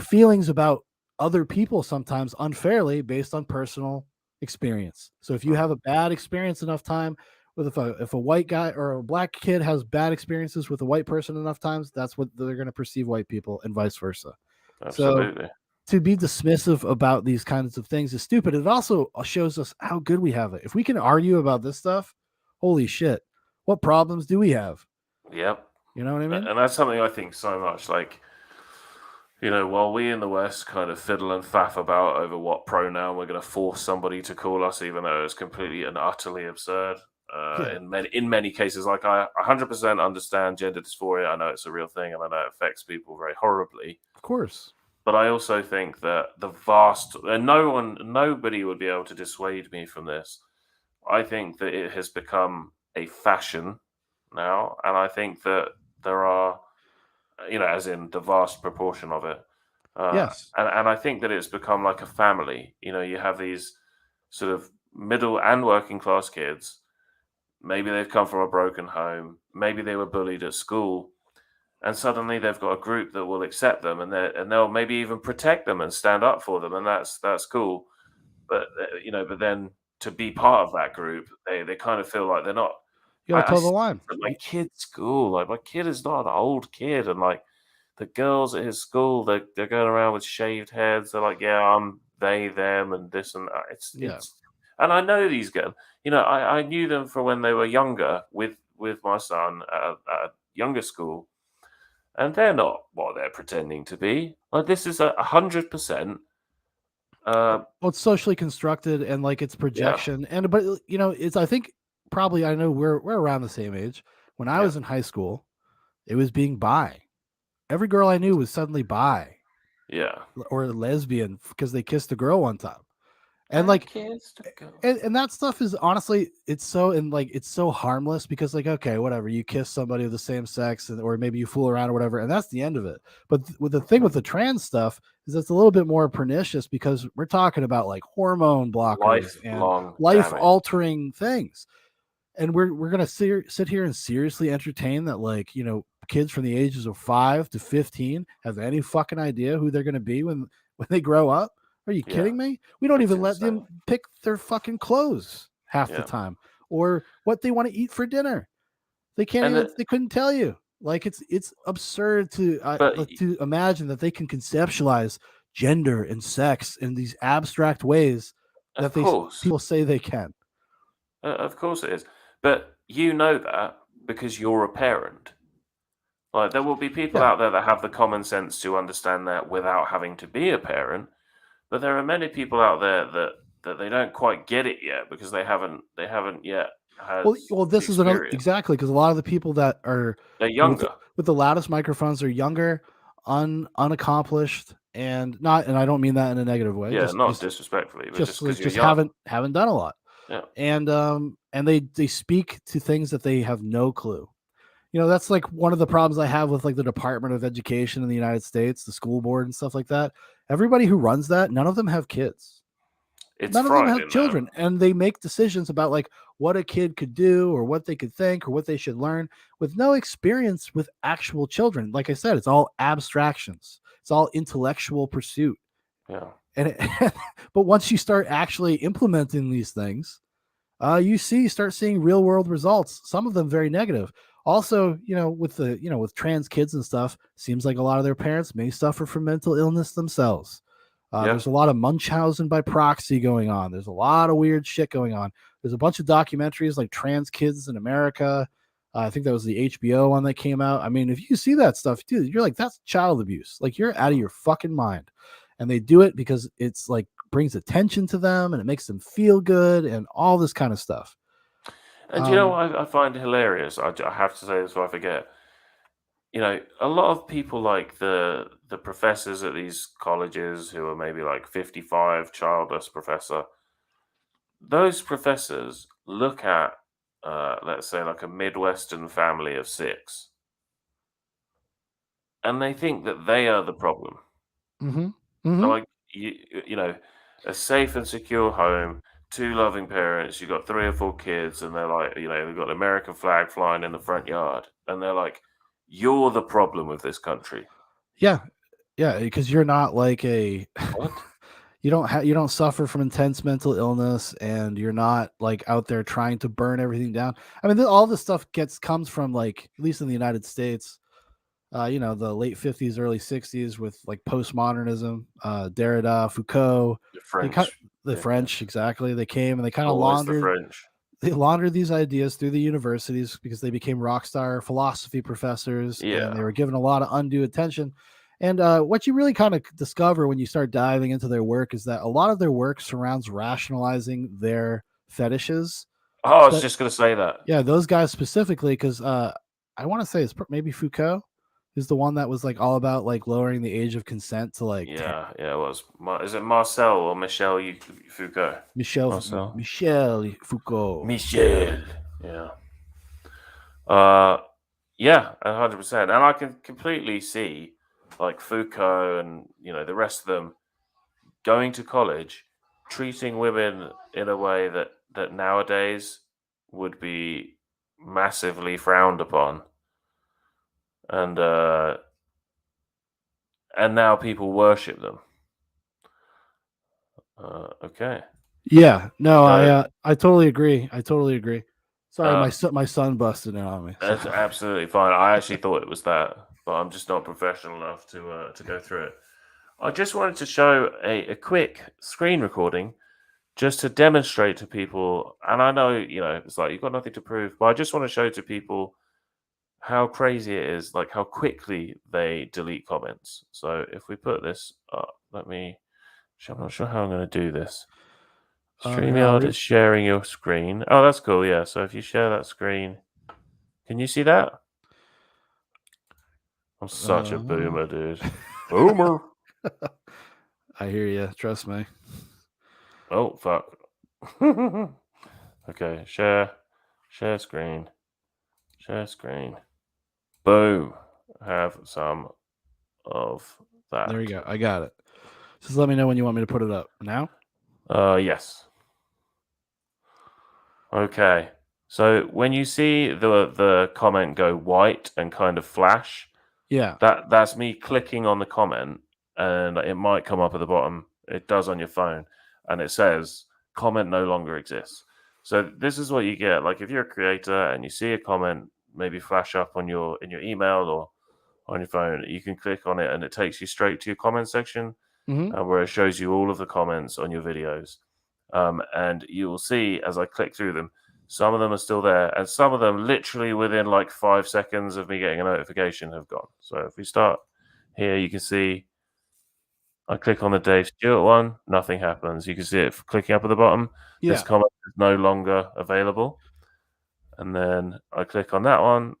feelings about other people sometimes unfairly based on personal experience. So if you Mm, have a bad experience enough time with if a white guy or a black kid has bad experiences with a white person enough times, that's what they're going to perceive white people and vice versa. So absolutely. to be dismissive about these kinds of things is stupid. It also shows us how good we have it. If we can argue about this stuff, holy shit, what problems do we have? Yep. You know what I mean? And that's something I think so much. Like, while we in the West kind of fiddle and faff about over what pronoun we're going to force somebody to call us, even though it's completely and utterly absurd. Yeah, In many cases, like, I 100% understand gender dysphoria. I know it's a real thing, and I know it affects people very horribly. of course. But I also think that and nobody would be able to dissuade me from this. I think that it has become a fashion now, and I think that there are, as in the vast proportion of it. Yes. And I think that it's become like a family. You have these sort of middle and working class kids. Maybe they've come from a broken home. Maybe they were bullied at school, and suddenly they've got a group that will accept them, and they'll maybe even protect them and stand up for them, and that's cool. But then to be part of that group, they kind of feel like they're not. You got to I toe the see line. at my kid's school, like, my kid is not an old kid, and like the girls at his school, they're going around with shaved heads. They're like, yeah, I'm they, them, and this and that. Yeah. And I know these girls. I knew them from when they were younger with my son at a younger school, and they're not what they're pretending to be. Like, this is 100%. Well, it's socially constructed and like it's Yeah, projection. And but it's I think probably I know we're around the same age. When I yeah, was in high school, it was being bi. Every girl I knew was suddenly bi yeah. or lesbian because they kissed a girl one time. And I like kissed a girl. and that stuff is honestly it's so harmless because like okay whatever you kiss somebody of the same sex or maybe you fool around or whatever and that's the end of it but with the thing with the trans stuff is it's a little bit more pernicious because we're talking about like hormone blockers and Lifelong life damage. altering things and we're gonna sit here and seriously entertain that like kids from the ages of 5 to 15 have any fucking idea who they're gonna be when they grow up. Are you Yeah, kidding me? We don't it's even let insane. them pick their fucking clothes half the Yeah, time or what they want to eat for dinner. They can't and even the, they couldn't tell you. Like it's absurd to but like, to imagine that they can conceptualize gender and sex in these abstract ways of that course, people say they can. of course it is. But you know that because you're a parent. Like, there will be people Yeah. out there that have the common sense to understand that without having to be a parent. But there are many people out there that they don't quite get it yet because they haven't yet had Well, the this is another experience. exactly because a lot of the people that are They're with younger. with the loudest microphones are younger, unaccomplished, and not. And I don't mean that in a negative way. Yeah, not disrespectfully, but just because you're Just young. haven't done a lot, Yeah, and they speak to things that they have no clue. That's like one of the problems I have with like the Department of Education in the United States, the school board and stuff like that. Everybody who runs that, none of them have kids. it's None of them have frightening, man. children, and they make decisions about like what a kid could do or what they could think or what they should learn with no experience with actual children. Like I said, it's all abstractions. It's all intellectual pursuit. Yeah, And but once you start actually implementing these things, you start seeing real world results. Some of them very negative. Also, with trans kids and stuff, seems like a lot of their parents may suffer from mental illness themselves. Yeah. There's a lot of Munchausen by proxy going on. There's a lot of weird shit going on. There's a bunch of documentaries like Trans Kids in America. I think that was the HBO one that came out. I mean, if you see that stuff, dude, you're like, that's child abuse. Like, you're out of your fucking mind. And they do it because it's like brings attention to them and it makes them feel good and all this kind of stuff. And you know Um, what I find hilarious? I have to say this before I forget. A lot of people like the professors at these colleges who are maybe like 55, childless professor. Those professors look at, let's say, like a Midwestern family of six, and they think that they are the problem. mhm, They're mhm. like, you know, a safe and secure home, two loving parents, you've got three or four kids, and they're like, they've got an American flag flying in the front yard, and they're like, you're the problem with this country. Yeah, yeah, because you're not like a What? you don't suffer from intense mental illness, and you're not like out there trying to burn everything down. I mean, all this stuff comes from like at least in the United States, the late 50s, early 60s with like postmodernism, Derrida, Foucault. The They cut French. the Yeah, French exactly. They came and always the French. they laundered these ideas through the universities because they became rock star philosophy professors and they Yeah. were given a lot of undue attention. And what you really kind of discover when you start diving into their work is that a lot of their work surrounds rationalizing their fetishes. Oh, I was So, just gonna say that. yeah, those guys specifically, because I want to say it's maybe Foucault is the one that was like all about like lowering the age of consent to like Yeah, yeah, it was. Is it Marcel or Michel Foucault? Marcel? Michel Foucault. Michel. Yeah. Uh, yeah, 100%. And I can completely see like Foucault and the rest of them going to college, treating women in a way that nowadays would be massively frowned upon, and now people worship them. Okay, Yeah, no, so I totally agree. I totally agree. Sorry, uh, my son busted in on me. So. that's absolutely fine. I actually thought it was that, but I'm just not professional enough to go through it. I just wanted to show a quick screen recording just to demonstrate to people, and I know, it's like you've got nothing to prove, but I just want to show to people how crazy it is, like how quickly they delete comments. So if we put this up, I'm not sure how I'm going to do this. Here, I'll StreamYard is sharing your screen. Oh, that's cool. Yeah. So if you share that screen, can you see that? I'm such a boomer, dude. Boomer. I hear you. Trust me. Oh, fuck. Okay. Share screen. Share screen. Boom. Have some of that. There you go. I got it. Just let me know when you want me to put it up. Now? Yes. Okay. So when you see the comment go white and kind of flash, Yeah. that's me clicking on the comment, and it might come up at the bottom. It does on your phone, and it says comment no longer exists. So this is what you get. Like if you're a creator and you see a comment maybe flash up on in your email or on your phone, you can click on it and it takes you straight to your comment section, Hmm. where it shows you all of the comments on your videos. And you will see as I click through them, some of them are still there, and some of them literally within like 5 seconds of me getting a notification have gone. So if we start here, you can see I click on the Dave Stewart one, nothing happens. You can see it clicking up at the bottom. This Yeah. comment is no longer available. And then I click on that one,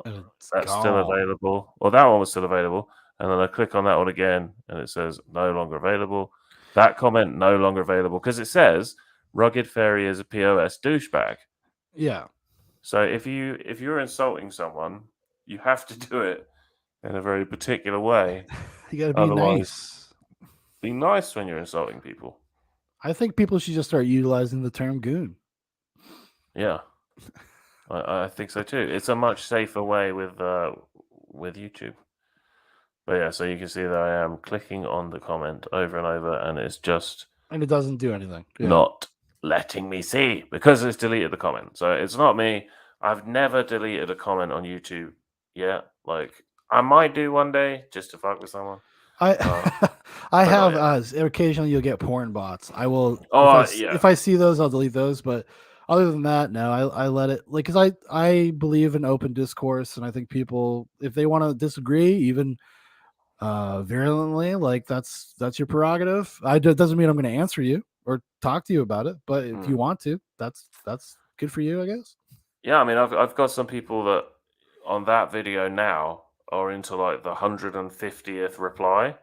And it's that's still gone. available. Well, that one was still available. And then I click on that one again, and it says no longer available. That comment no longer available because it says Rugged Fairy is a POS douchebag. Yeah. So if you're insulting someone, you have to do it in a very particular way. You got to be Otherwise, nice. be nice when you're insulting people. I think people should just start utilizing the term goon. Yeah, I think so too. It's a much safer way with YouTube. But yeah, so you can see that I am clicking on the comment over and over, and it's just And it doesn't do anything. Yeah. not letting me see because it's deleted the comment. So it's not me. I've never deleted a comment on YouTube yet. Like I might do one day just to fuck with someone. I Uh, I but not have yet. occasionally you'll get porn bots. I will Oh yeah. if I see those I'll delete those, but other than that, no, I let it like cuz I believe in open discourse and I think people if they want to disagree even virulently, like that's your prerogative. Doesn't mean I'm going to answer you or talk to you about it, but if you Mm. want to, that's good for you, I guess. Yeah, I mean, I've got some people that on that video now are into like the 150th reply.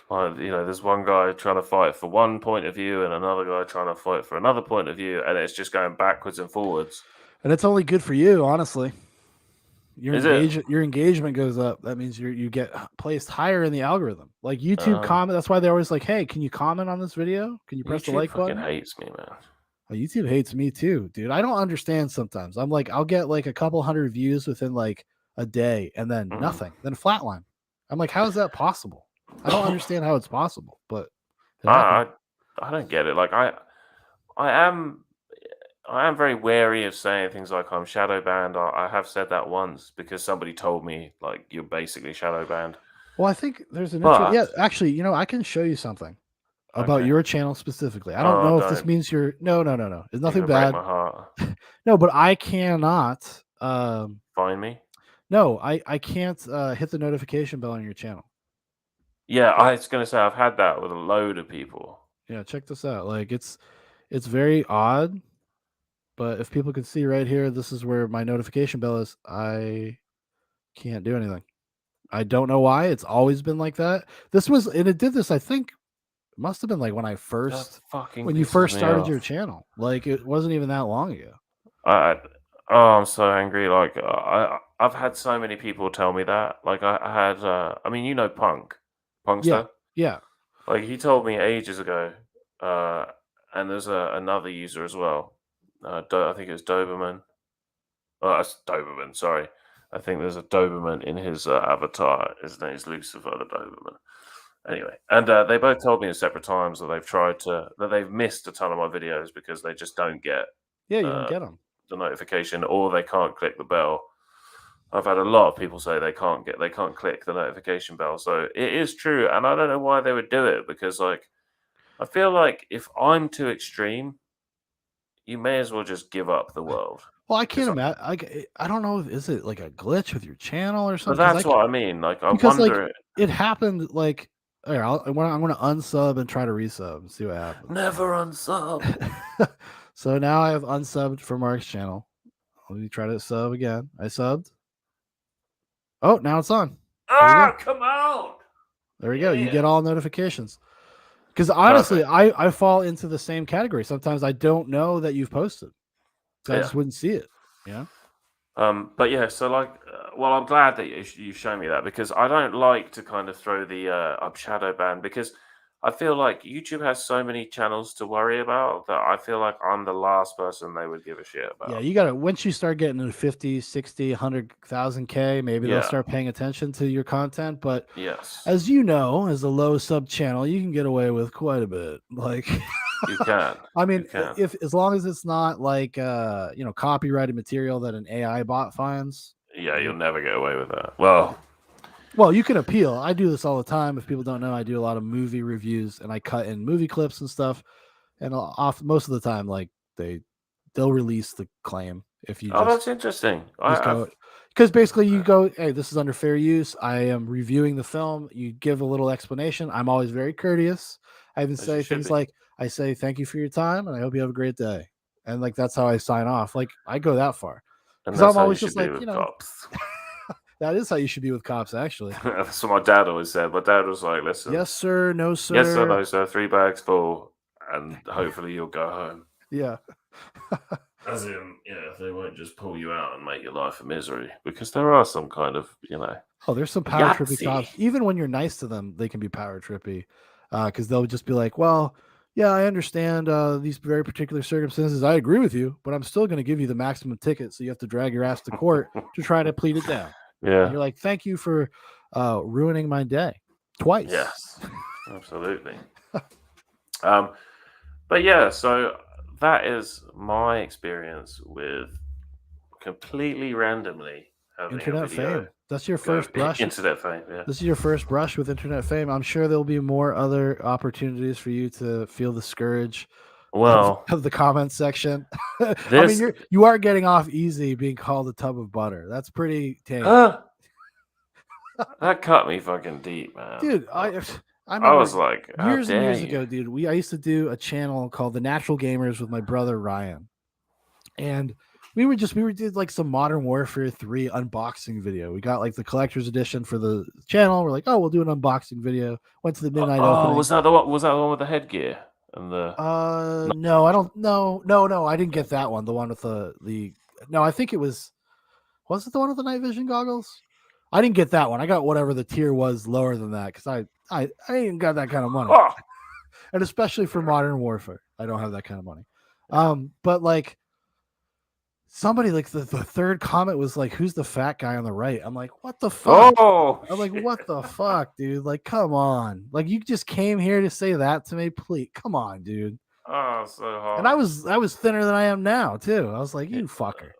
There's one guy trying to fight for one point of view and another guy trying to fight for another point of view, and it's just going backwards and forwards. And it's only good for you, honestly. Is it? Your engagement goes up. That means you get placed higher in the algorithm. Like YouTube Um, comment, that's why they're always like, "Hey, can you comment on this video? Can you press the YouTube like fucking button?" hates me, man. YouTube hates me too, dude. I don't understand sometimes. I'm like, I'll get like a couple hundred views within like a day and then Mm. nothing, then flatline. I'm like, how is that possible? I don't understand how it's possible, but it I, happens. I I don't get it. Like I am I am very wary of saying things like I'm shadow banned. I have said that once because somebody told me like you're basically shadow banned. Well, I think there's an interest. But Yeah, actually, I can show you something about okay. your channel specifically. I don't Oh, know if this don't. means you're no, no, no, no. It's You're nothing gonna break bad. my heart. No, but I cannot. Find me. No, I can't hit the notification bell on your channel. Yeah, Like, I was gonna say I've had that with a load of people. yeah, check this out. Like, it's very odd. But if people can see right here, this is where my notification bell is. I can't do anything. I don't know why. It's always been like that. This was, and it did this. I think it must have been like That fucking when you pisses first me started off. your channel. Like it wasn't even that long ago. I oh, I'm so angry. Like I've had so many people tell me that. Like I had. I mean, Punk, Yeah, Punkster. yeah, Like he told me ages ago. Uh, and there's another user as well. I think it's Doberman. Oh, that's Doberman. Sorry, I think there's a Doberman in his avatar. His name's Lucifer the Doberman. Anyway, and they both told me at separate times that they've missed a ton of my videos because they just don't get yeah. You don't uh, get them. the notification or they can't click the bell. I've had a lot of people say they can't click the notification bell. So it is true, and I don't know why they would do it because like I feel like if I'm too extreme, you may as well just give up the world. Well, I can't Because imagine. I don't know. Is it like a glitch with your channel or but something? that's what I mean. Like I Because like wonder. it happened. Like here, I'm gonna unsub and try to resub and see what happens. Never unsub. So now I have unsubbed for Mark's channel. Let me try to sub again. I subbed. Oh, now it's on. There we go. Ah, come on. There we go. You Yeah. get all notifications. Because honestly, Perfect. I fall into the same category. Sometimes I don't know that you've posted. So I Yeah. just wouldn't see it. Yeah. But yeah, so like, well, I'm glad that you've shown me that because I don't like to kind of throw the up shadow ban because I feel like YouTube has so many channels to worry about that I feel like I'm the last person they would give a shit Yeah, about. you gotta once you start getting to 50, 60, 100,000 K, maybe they'll Yeah. start paying attention to your content. But Yes, as you know, as a low sub channel, you can get away with quite a bit. Like you can. I You mean, can. if as long as it's not like copyrighted material that an AI bot finds, Yeah, you'll you're never get away with that. Well, well, you can appeal. I do this all the time. If people don't know, I do a lot of movie reviews and I cut in movie clips and stuff. And off most of the time, like they'll release the claim if you oh, that's interesting. just go because basically you go, hey, this is under fair use. I am reviewing the film. You give a little explanation. I'm always very courteous. I even as you say should things be, like, I say thank you for your time and I hope you have a great day. And like that's how I sign off. Like I go that far and because that's I'm how you always should just be like, with cops. that is how you should be with cops, actually. That's what my dad always said. My dad was like, "Listen, Yes, sir. No, yes sir, sir. no sir, 3 bags full, and hopefully you'll go home." Yeah. As in, yeah, they won't just pull you out and make your life a misery because there are some kind of, Oh, there's some power trippy Yahtzee. cops. Even when you're nice to them, they can be power trippy because they'll just be like, "Well, yeah, I understand these very particular circumstances. I agree with you, but I'm still going to give you the maximum ticket, so you have to drag your ass to court to try to plead it down." And Yeah. you're like, "Thank you for ruining my day twice." Yes. Absolutely. Um, but yeah, so that is my experience with completely randomly having a Internet video fame. That's your go first brush. internet fame. Yeah. This is your first brush with internet fame. I'm sure there'll be more other opportunities for you to feel the scourge Well, of the comment section. I mean, this you are getting off easy being called a tub of butter. That's pretty tame. that cut me fucking deep, man. Dude, I I remember was like, how years and dare years you? ago, dude. I used to do a channel called The Natural Gamers with my brother Ryan, and we did like some Modern Warfare 3 unboxing video. We got like the collector's edition for the channel. We're like, oh, we'll do an unboxing video. Went to the midnight Oh, opening. was that the one? Was that the one with the headgear and the? No, I don't. No, I didn't get that one. The one with the. No, I think it was. Was it the one with the night vision goggles? I didn't get that one. I got whatever the tier was lower than that because I ain't got that kind of money. Oh, And especially for Modern Warfare, I don't have that kind of money. But like somebody like the third comment was like, "Who's the fat guy on the right?" I'm like, "What the fuck?" oh, I'm like, shit. "What the fuck, dude? Like, come on! Like, you just came here to say that to me, please? Come on, dude." Oh, so hard. And I was thinner than I am now too. I was like, "You fucker."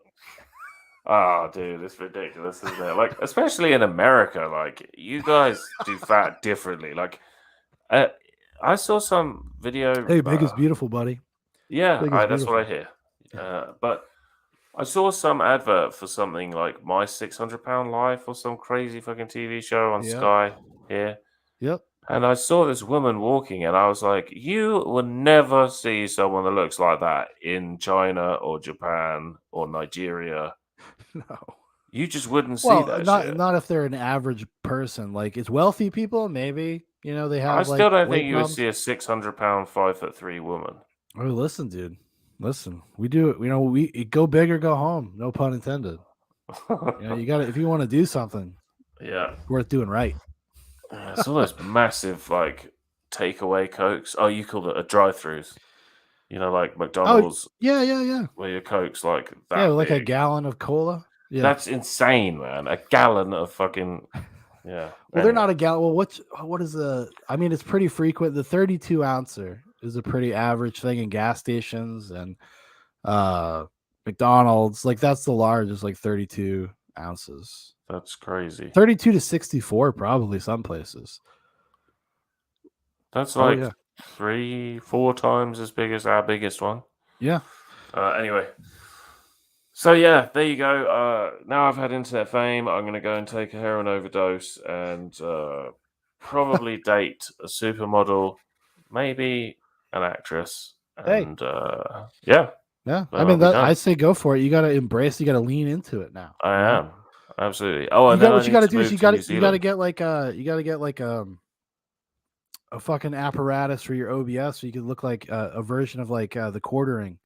Oh, dude, it's ridiculous, isn't it? Like, especially in America, like you guys do fat differently. Like, I saw some video. Hey, big is beautiful, buddy. Yeah, Big is that's what I beautiful. hear. But I saw some advert for something like My 600 Pound Life or some crazy fucking TV show on Yeah. Sky here. Yep. And I saw this woman walking, and I was like, you will never see someone that looks like that in China or Japan or Nigeria. No. You just wouldn't see Well, that not shit. not if they're an average person. Like it's wealthy people, maybe. You know, they I have still like don't weight think you would problems. see a 600 pound, 5'3" woman. Oh, listen, dude. Listen, we do it. You know, we go big or go home. No pun intended. You know, you got to if you want to do something, Yeah. it's worth doing right. It's all those massive like takeaway cokes. Oh, you call it a drive-throughs. You know, like Oh, McDonald's, yeah. where your coke's like Yeah, that like a big. gallon of cola. Yeah. That's insane, man. A gallon of fucking yeah. Well, they're Anyway. not a gallon. Well, what is the? I mean, it's pretty frequent. The 32 ouncer is a pretty average thing in gas stations and McDonald's. Like that's the largest, like 32 ounces. That's crazy. 32 to 64, probably some places. That's Oh like yeah, 3-4 times as big as our biggest one. yeah. Anyway. So yeah, there you go. Now I've had internet fame, I'm gonna go and take a heroin overdose and probably date a supermodel, maybe an actress, Hey, and yeah, yeah. then I I'll mean, be that done. I say go for it. You got to embrace. You got to lean into it now. I you know? am absolutely. Oh, You and got then I what you need got to to do is move to New you got to Zealand. get like a fucking apparatus for your OBS so you could look like a version of like the quartering.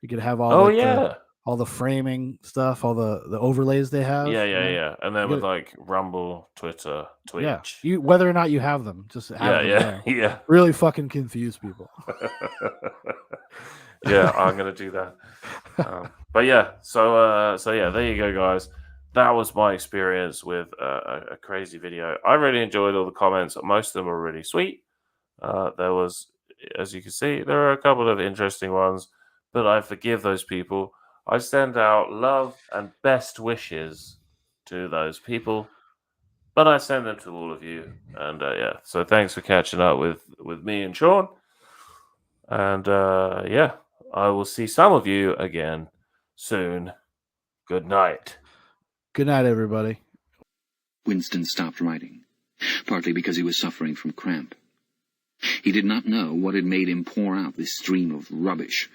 You could have all Oh like yeah, all the framing stuff, all the overlays they have. yeah, You yeah, know, yeah. And then you with got like Rumble, Twitter, yeah. Twitch. You whether or not you have them, just have Yeah, them yeah, there. yeah. Really fucking confuse people. Yeah, I'm gonna do that. But yeah, so yeah, there you go, guys. That was my experience with a crazy video. I really enjoyed all the comments. Most of them were really sweet. There was, as you can see, there are a couple of interesting ones, but I forgive those people. I send out love and best wishes to those people, but I send them to all of you. And yeah, so thanks for catching up with me and Sean. And yeah, I will see some of you again soon. Good night. Good night, everybody. Winston stopped writing, partly because he was suffering from cramp. He did not know what had made him pour out this stream of rubbish